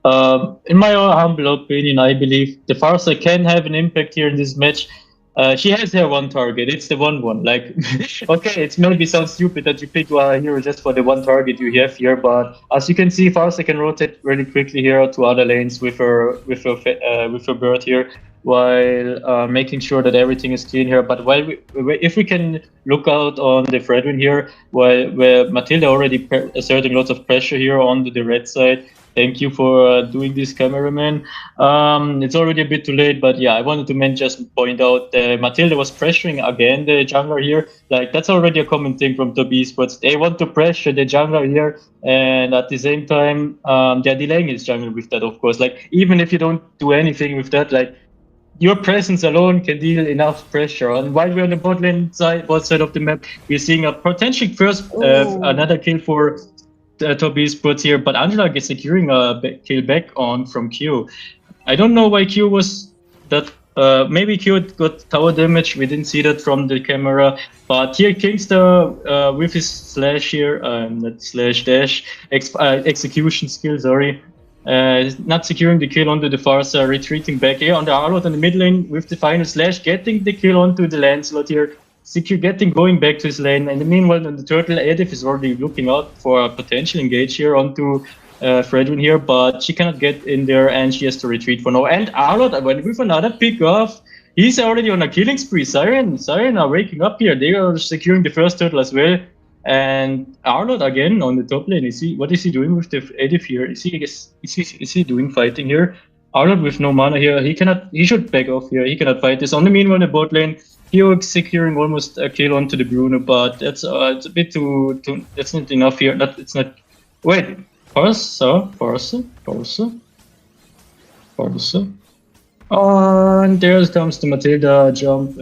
In my own humble opinion, I believe the Farsa can have an impact here in this match. She has her one target. It's the 1-1. Like, okay, it maybe sounds stupid that you pick a hero just for the one target you have here, but as you can see, Farsa can rotate really quickly here to other lanes with her bird here, while making sure that everything is clean here. But if we can look out on the Fredrin here, where Matilda already asserting lots of pressure here on the red side. Thank you for doing this, cameraman. It's already a bit too late, but yeah, I wanted to just point out Matilda was pressuring again the jungler here. Like, that's already a common thing from Top Esports. They want to pressure the jungler here, and at the same time, they're delaying his jungler with that, of course. Like, even if you don't do anything with that, like, your presence alone can deal enough pressure. And while we're on the bot side of the map, we're seeing a potential first another kill for Top Esports here, but Angela gets securing a kill back on from Q. I don't know why Q was that. Maybe Q got tower damage. We didn't see that from the camera. But here Kingster with his slash here, not slash dash execution skill. Sorry, not securing the kill onto the Farsa, retreating back here on the Arlot in the mid lane with the final slash, getting the kill onto the Lancelot here. Going back to his lane, and meanwhile on the turtle, Edith is already looking out for a potential engage here onto Fredrin here, but she cannot get in there and she has to retreat for now. And Arlot with another pick off, he's already on a killing spree. Seiren are waking up here. They are securing the first turtle as well. And Arlot again on the top lane. What is he doing with the Edith here? Is he doing fighting here? Arlot with no mana here. He should back off here. He cannot fight this. On the meanwhile, the bot lane, Hero securing almost a kill onto the Bruno, but that's it's a bit too. That's not enough here. It's not. Wait, Farsa. Oh, and there comes the Matilda jump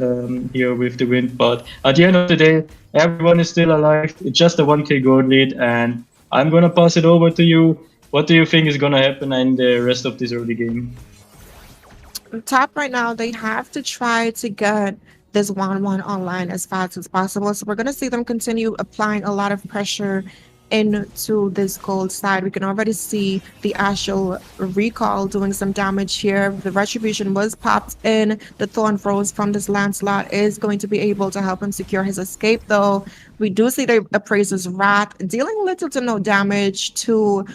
here with the wind. But at the end of the day, everyone is still alive. It's just a 1k gold lead, and I'm gonna pass it over to you. What do you think is gonna happen in the rest of this early game? Top right now, they have to try to get this 1-1 online as fast as possible. So we're going to see them continue applying a lot of pressure into this gold side. We can already see the Ashel recall doing some damage here. The retribution was popped in. The Thorn Rose from this Lancelot is going to be able to help him secure his escape, though. We do see the Appraiser's Wrath dealing little to no damage to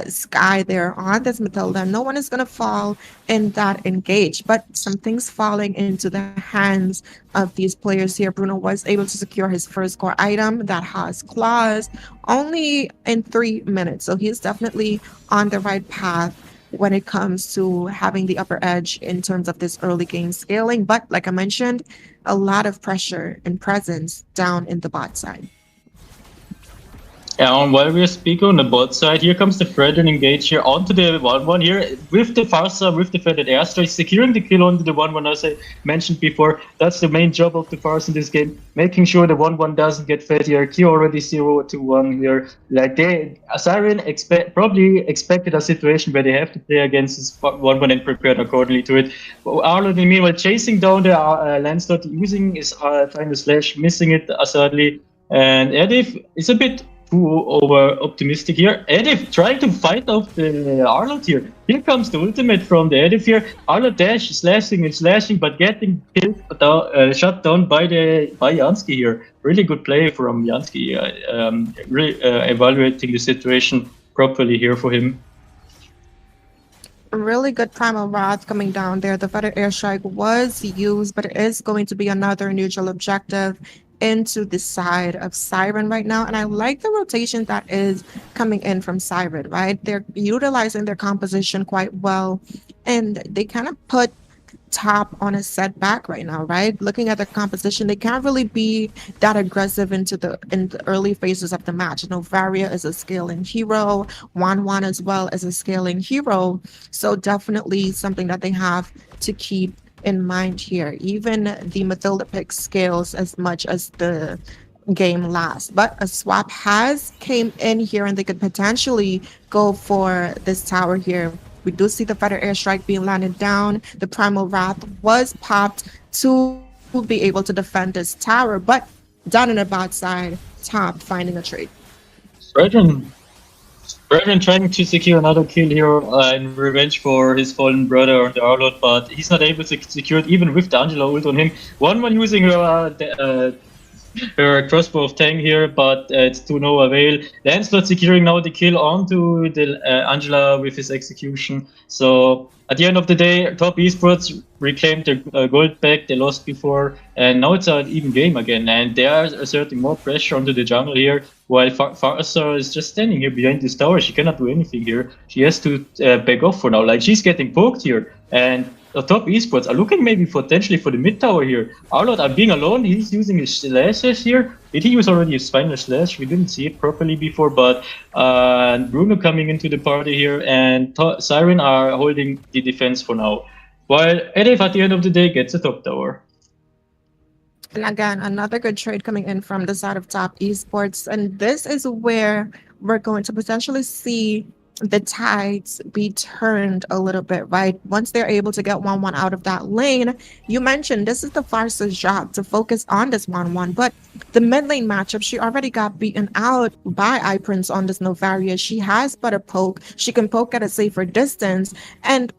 Sky there on this Matilda. No one is going to fall in that engage, but some things falling into the hands of these players here. Bruno was able to secure his first core item that has claws only in 3 minutes. So he's definitely on the right path when it comes to having the upper edge in terms of this early game scaling. But like I mentioned, a lot of pressure and presence down in the bot side. Yeah, and while we're speaking on the bot side, here comes the Fredrin engage here onto the 1-1 here with the Farsa, with the Feded airstrike, securing the kill onto the 1-1 as I mentioned before. That's the main job of the Farsa in this game, making sure the 1-1 doesn't get fed here. Q already 0-1 here. Like Seiren probably expected a situation where they have to play against this 1-1 and prepared accordingly to it. Arlo, meanwhile, chasing down the Lancelot, using his final slash, missing it sadly. And Edif is a bit too over optimistic here. Edif trying to fight off the Arlott here. Here comes the ultimate from the Edif here. Arlott dash slashing and slashing, but getting killed shut down by Jansky here. Really good play from Jansky. Really evaluating the situation properly here for him. Really good primal wrath coming down there. The Feather airstrike was used, but it is going to be another neutral objective into the side of Seiren right now. And I like the rotation that is coming in from Seiren, right? They're utilizing their composition quite well, and they kind of put top on a setback right now, right? Looking at the composition, they can't really be that aggressive in the early phases of the match. You know, Varia is a scaling hero, Wan as well as a scaling hero. So definitely something that they have to keep in mind here. Even the Matilda pick scales as much as the game lasts, but a swap has came in here and they could potentially go for this tower here. We do see the Feather airstrike being landed down. The primal wrath was popped to be able to defend this tower, but down in the bot side, top finding a trade. Seiren trying to secure another kill here in revenge for his fallen brother on the Arlott, but he's not able to secure it even with the Angela ult on him. One using her crossbow of Tang here, but it's to no avail. Lancelot securing now the kill onto the Angela with his execution. So at the end of the day, Top Esports reclaimed their gold back. They lost before, and now it's an even game again. And they are asserting more pressure onto the jungle here, while Farsa is just standing here behind this tower. She cannot do anything here. She has to back off for now. Like, she's getting poked here, and the Top Esports are looking maybe potentially for the mid tower here. Arlott are being alone. He's using his slashes here. Did he use already his final slash? We didn't see it properly before, but Bruno coming into the party here, and Seiren are holding the defense for now. While Edif at the end of the day gets a top tower. And again, another good trade coming in from the side of Top Esports. And this is where we're going to potentially see the tides be turned a little bit, right? Once they're able to get 1-1 out of that lane, you mentioned this is the Farsa's job to focus on this 1-1, but the mid lane matchup, she already got beaten out by iPrince on this Novaria. She has but a poke. She can poke at a safer distance, and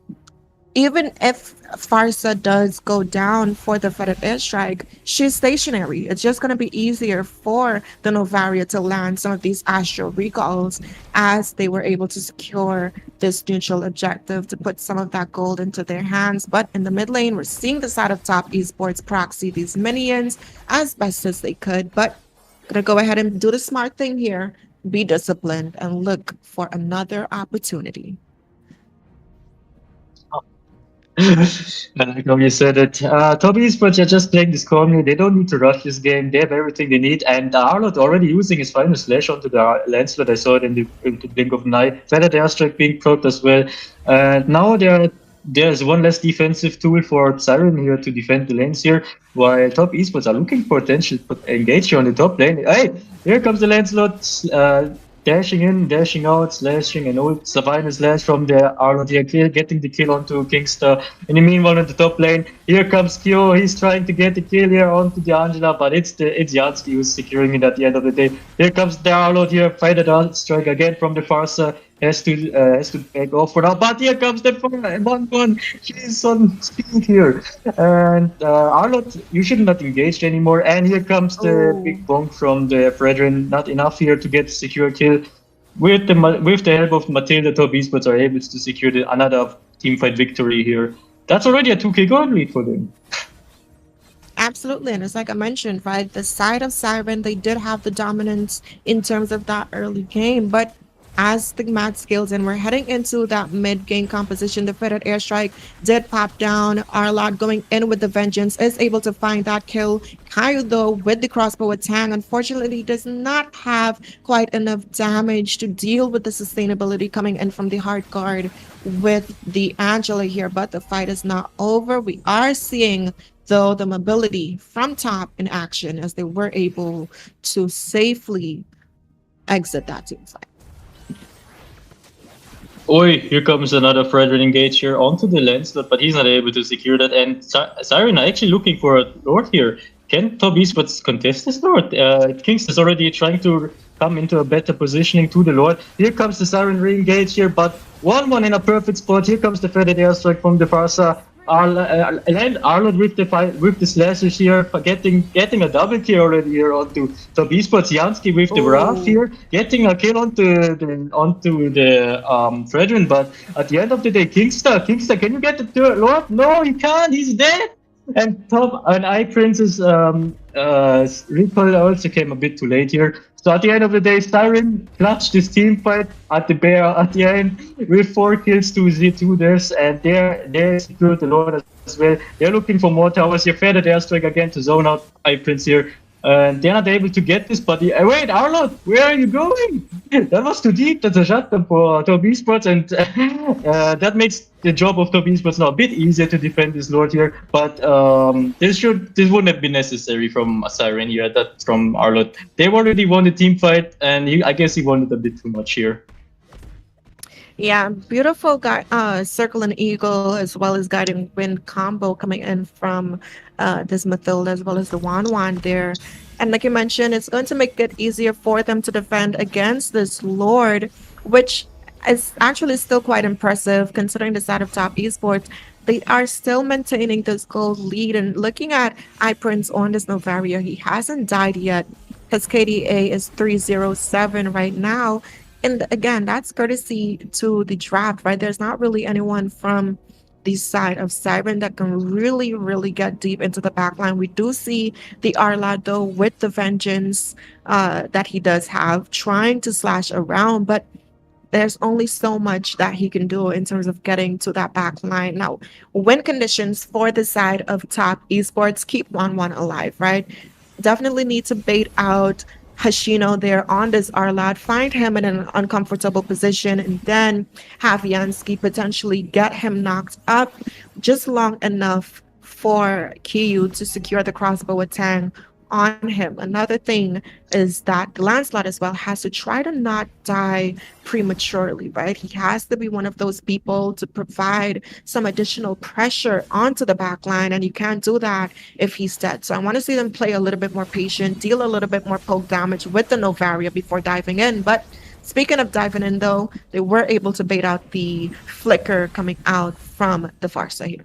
even if Farsa does go down for the Feather airstrike, she's stationary. It's just going to be easier for the Novaria to land some of these Astral recalls as they were able to secure this neutral objective to put some of that gold into their hands. But in the mid lane, we're seeing the side of Top Esports proxy these minions as best as they could. But gonna go ahead and do the smart thing here, be disciplined, and look for another opportunity. Like how you said it, Top Esports are just playing this calmly. They don't need to rush this game. They have everything they need. And Arlott already using his final slash onto the Lancelot. I saw it in the blink of an eye. Feather airstrike being proc as well. Now there's one less defensive tool for Seiren here to defend the lanes here, while Top Esports are looking for potential engage here on the top lane. Hey, here comes the Lancelot. dashing in, dashing out, slashing, and old Savannah slash from the Arlott here, getting the kill onto Kingster. In the meanwhile, in the top lane, here comes Kyo. He's trying to get the kill here onto the Angela, but it's Yansky who's securing it at the end of the day. Here comes the Arlott here, fight it out, strike again from the Farsa. Has to back off for now, but here comes the 1-1. She's on speed here, and Arlott, you should not engaged anymore. And here comes the big bonk from the Fredrin. Not enough here to get secure kill. With the help of Matilda, Top Esports are able to secure another teamfight victory here. That's already a 2K gold lead for them. Absolutely, and it's like I mentioned, right? The side of Seiren, they did have the dominance in terms of that early game, but as the match scales and we're heading into that mid-game composition, the fitted airstrike did pop down. Arlott going in with the vengeance is able to find that kill. Caillou, though, with the crossbow attack, unfortunately does not have quite enough damage to deal with the sustainability coming in from the hard guard with the Angela here, but the fight is not over. We are seeing, though, the mobility from top in action as they were able to safely exit that team fight. Oi, here comes another Fredrin engage here onto the land slot, but he's not able to secure that. And Seiren are actually looking for a Lord here. Can Top Esports contest this Lord? Kings is already trying to come into a better positioning to the Lord. Here comes the Seiren re-engage here, but 1-1 in a perfect spot. Here comes the feathered airstrike from the Farsa. Arlott with the slashes here, getting a double kill already here onto Top Esports. Yansky with the Wrath here, getting a kill onto the Fredrin, but at the end of the day, Kingster, can you get the third Lord? No, he can't. He's dead. And iPrince's recoil also came a bit too late here. So at the end of the day, Seiren clutched this team fight at the end with 4 kills to Z2 theirs, and they secured the Lord as well. They're looking for more towers here. Feathered airstrike again to zone out iPrince here. They're not able to get this, but wait, Arlott, where are you going? That was too deep. That's a shutdown for Top Esports, and that makes the job of Top Esports now a bit easier to defend this Lord here. But this wouldn't have been necessary from Seiren here. That from Arlott. They've already won the team fight, and I guess he wanted a bit too much here. Yeah, beautiful circle and eagle as well as guiding wind combo coming in from this Mathilda as well as the Wan there. And like you mentioned, it's going to make it easier for them to defend against this Lord, which is actually still quite impressive considering the side of Top Esports. They are still maintaining this gold lead, and looking at iPrince on this Novaria, he hasn't died yet. His KDA is 307 right now. And again, that's courtesy to the draft, right? There's not really anyone from the side of Seiren that can really get deep into the backline. We do see the Arlott, though, with the vengeance that he does have, trying to slash around, but there's only so much that he can do in terms of getting to that back line. Now, win conditions for the side of Top Esports keep 1-1 alive, right? Definitely need to bait out Hashino there on this Arlott, find him in an uncomfortable position, and then have Yansky potentially get him knocked up just long enough for Caillou to secure the crossbow attack on him. Another thing is that the Lancelot as well has to try to not die prematurely, right? He has to be one of those people to provide some additional pressure onto the back line, and you can't do that if he's dead. So I want to see them play a little bit more patient, deal a little bit more poke damage with the Novaria before diving in. But speaking of diving in, though, they were able to bait out the flicker coming out from the Farsa here.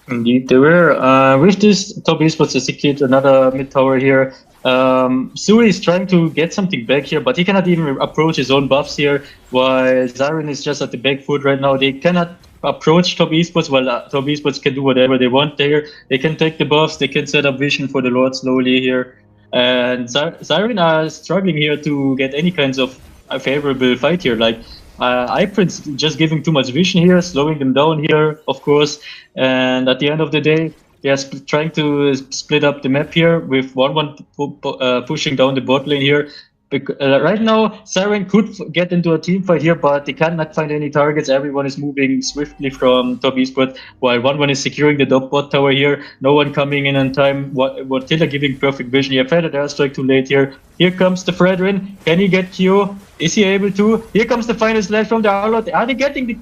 Indeed, they were. With this, Top Esports has secured another mid tower here. Suri is trying to get something back here, but he cannot even approach his own buffs here, while Seiren is just at the back foot right now. They cannot approach Top Esports, while Top Esports can do whatever they want there. They can take the buffs, they can set up vision for the Lord slowly here. And Seiren are struggling here to get any kinds of a favorable fight here. Like, iPrince just giving too much vision here, slowing them down here, of course. And at the end of the day, they are trying to split up the map here with 1-1 pushing down the bot lane here. Right now, Seiren could get into a team fight here, but they cannot find any targets. Everyone is moving swiftly from top esports, while one is securing the top bot tower here. No one coming in on time. What Tiller giving perfect vision. He fed an airstrike too late here. Here comes the Fredrin. Can he get Q? Is he able to? Here comes the final slash from the Arlot. Are they getting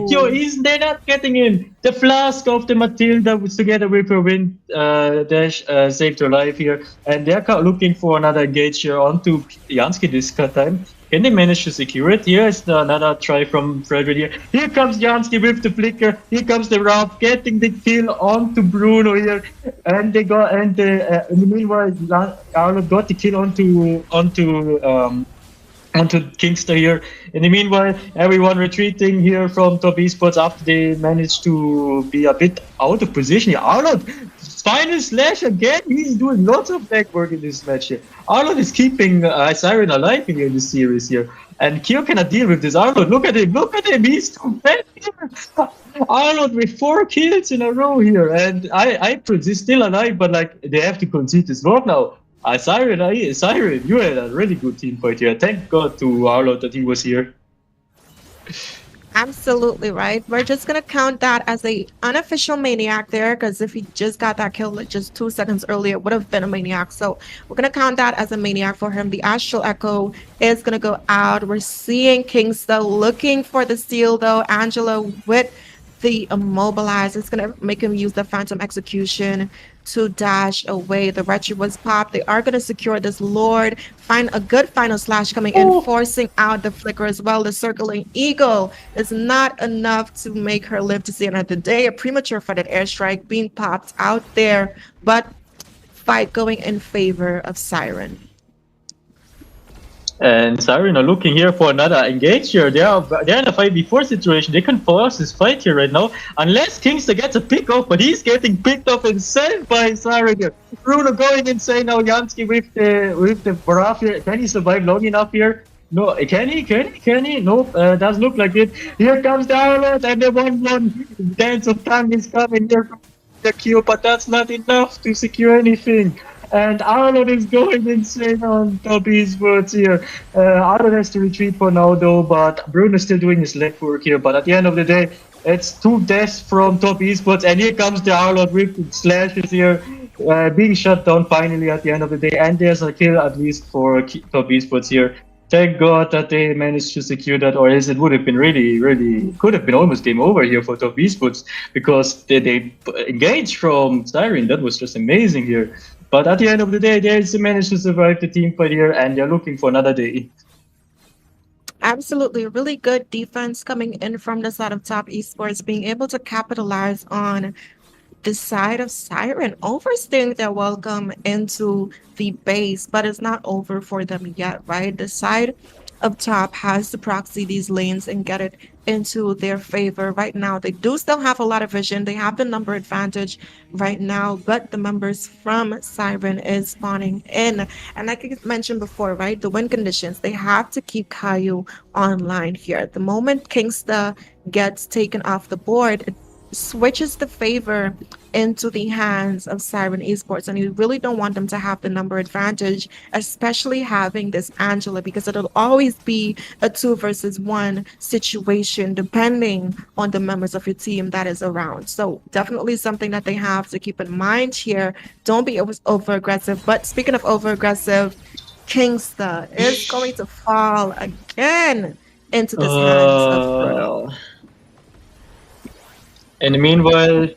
Q? Isn't they not getting in? The flask of the Matilda was together with her wind dash saved her life here. And they're looking for another engage here onto Jansky this time. Can they manage to secure it? Here's another try from Frederick here. Here comes Jansky with the flicker. Here comes the Rob getting the kill onto Bruno here. And they got in the meanwhile Arlot got the kill onto Kingster here. In the meanwhile, everyone retreating here from top esports after they managed to be a bit out of position here. Arlot, final slash again. He's doing lots of back work in this match here. Arlot is keeping Seiren alive in this series here. And Kyo cannot deal with this. Arlot, look at him. He's too bad here. Arlot with 4 kills in a row here. And he's still alive, but like they have to concede this Lord now. Seiren, you had a really good team fight here. Thank God to Arlot that he was here. Absolutely right. We're just gonna count that as a unofficial maniac there, because if he just got that kill like just 2 seconds earlier, it would have been a maniac. So we're gonna count that as a maniac for him. The Astral Echo is gonna go out. We're seeing Kingsta looking for the steal though. Angela with the immobilize. It's gonna make him use the Phantom Execution to dash away. The Retro was popped. They are gonna secure this Lord. Find a good final slash coming in, forcing out the flicker as well. The circling eagle is not enough to make her live to see another day. A premature footed airstrike being popped out there, but fight going in favor of Seiren. And Seiren are looking here for another engage here. They're in a 5v4 situation. They can force this fight here right now. Unless Kingster gets a pick off, but he's getting picked off himself by Seiren here. Bruno going insane now. Jansky with the Baraf here. Can he survive long enough here? No, can he? Nope, doesn't look like it. Here comes the Arlot and the 1-1 dance of tongue is coming here from the Q, but that's not enough to secure anything. And Arlot is going insane on top esports here. Arlot has to retreat for now though, but Bruno's still doing his leg work here. But at the end of the day, it's 2 deaths from top esports, and here comes the Arlot with slashes here, being shut down finally at the end of the day. And there's a kill at least for top esports here. Thank God that they managed to secure that, or else it would have been really could have been almost game over here for top esports, because they engaged from Seiren. That was just amazing here. But at the end of the day, they managed to survive the team fight here, and they're looking for another day. Absolutely, really good defense coming in from the side of top esports, being able to capitalize on the side of Seiren, overstaying their welcome into the base, but it's not over for them yet, right? The side up top has to proxy these lanes and get it into their favor. Right now, they do still have a lot of vision. They have the number advantage right now, but the members from Seiren is spawning in. And like I mentioned before, right, the win conditions, they have to keep Caillou online here. The moment Kingsta gets taken off the board, it switches the favor into the hands of Seiren Esports, and you really don't want them to have the number advantage, especially having this Angela, because it'll always be a 2 versus 1 situation depending on the members of your team that is around. So definitely something that they have to keep in mind here. Don't be over aggressive. But speaking of over aggressive, Kingsta is going to fall again into the hands of Bruno. And meanwhile,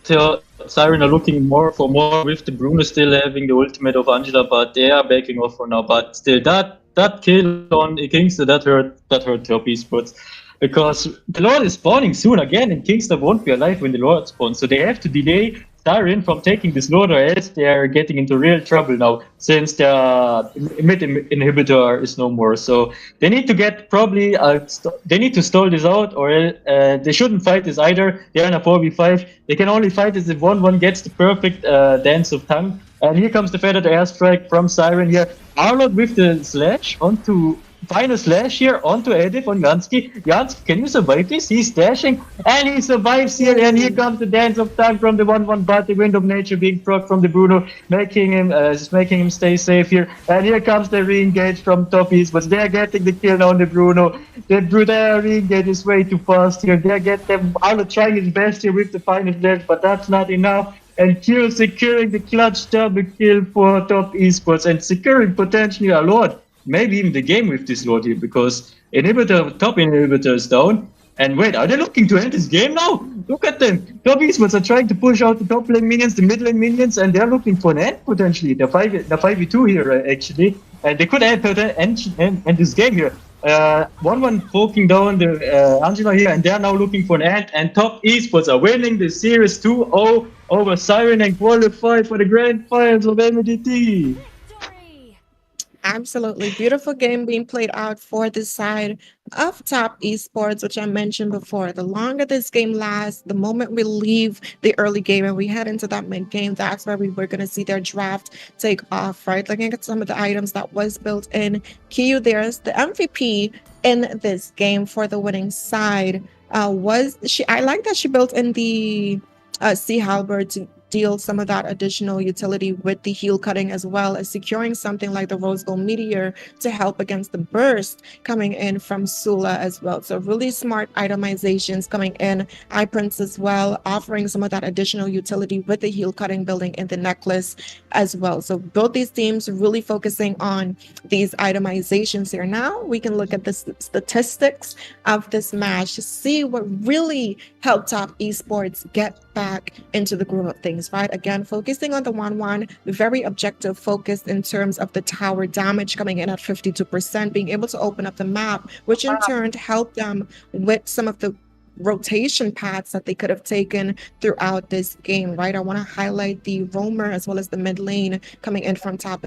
Seiren are looking for more with the Bruno still having the ultimate of Angela, but they are backing off for now. But still, that kill on Kingster, that hurt top esports, because the Lord is spawning soon again, and Kingster won't be alive when the Lord spawns. So they have to delay Seiren from taking this Lord, or else they are getting into real trouble now, since the mid inhibitor is no more. So they need to get they need to stall this out, or they shouldn't fight this either. They're in a 4v5. They can only fight this if 1-1 gets the perfect dance of tongue. And here comes the feathered airstrike from Seiren here. Arlot with the slash onto final slash here onto Edith on Yansky. Yansky, can you survive this? He's dashing and he survives here. And here comes the dance of time from the 1-1, but the wind of nature being proc from the Bruno, making him stay safe here. And here comes the re-engage from top east, but they're getting the kill now on the Bruno. The Bruno re-engage is way too fast here. They get them out trying his best here with the final slash, but that's not enough. And Q securing the clutch double kill for top esports and securing potentially a lot, maybe even the game with this Lord here, because top inhibitor is down. And wait, are they looking to end this game now? Look at them. Top esports are trying to push out the top lane minions, the mid lane minions, and they're looking for an end potentially. The 5v2 here actually, and they could end this game here. 1-1 poking down the Angela here, and they're now looking for an end. And top esports are winning the series 2-0 over Seiren and qualified for the grand finals of MLDT. Absolutely beautiful game being played out for the side of top esports, which I mentioned before. The longer this game lasts, the moment we leave the early game and we head into that mid game, that's where we're going to see their draft take off, right? Looking at some of the items that was built in. Kiyu, there's the MVP in this game for the winning side. I like that she built in the Sea Halberd to deal some of that additional utility with the heal cutting, as well as securing something like the Rose Gold Meteor to help against the burst coming in from Sula as well. So really smart itemizations coming in. iPrince as well, offering some of that additional utility with the heal cutting, building in the necklace as well. So both these teams really focusing on these itemizations here. Now we can look at the statistics of this match to see what really helped top esports get back into the groove of things, right? Again, focusing on the 1-1, very objective focused in terms of the tower damage coming in at 52%, being able to open up the map, which in turn helped them with some of the rotation paths that they could have taken throughout this game, right? I want to highlight the roamer as well as the mid lane coming in from top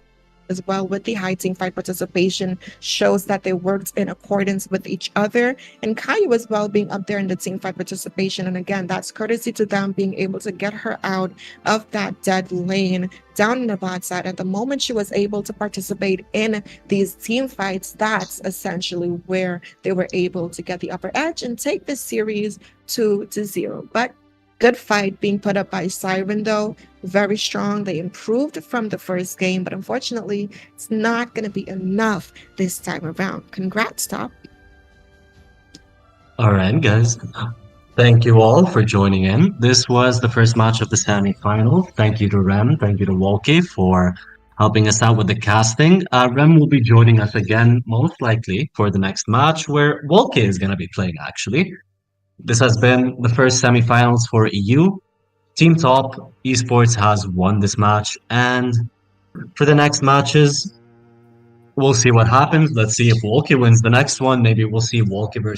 as well with the high team fight participation, shows that they worked in accordance with each other. And Kayu as well being up there in the team fight participation. And again, that's courtesy to them being able to get her out of that dead lane down in the bot side. At the moment she was able to participate in these team fights, that's essentially where they were able to get the upper edge and take this series 2-0. But good fight being put up by Seiren though, very strong. They improved from the first game, but unfortunately, it's not going to be enough this time around. Congrats, Top. All right, guys. Thank you all for joining in. This was the first match of the semi-final. Thank you to Rem. Thank you to Walkie for helping us out with the casting. Rem will be joining us again, most likely, for the next match, where Walkie is going to be playing, actually. This has been the first semi-finals for EU. Team Top Esports has won this match, and for the next matches, we'll see what happens. Let's see if Walkie wins the next one. Maybe we'll see Walkie versus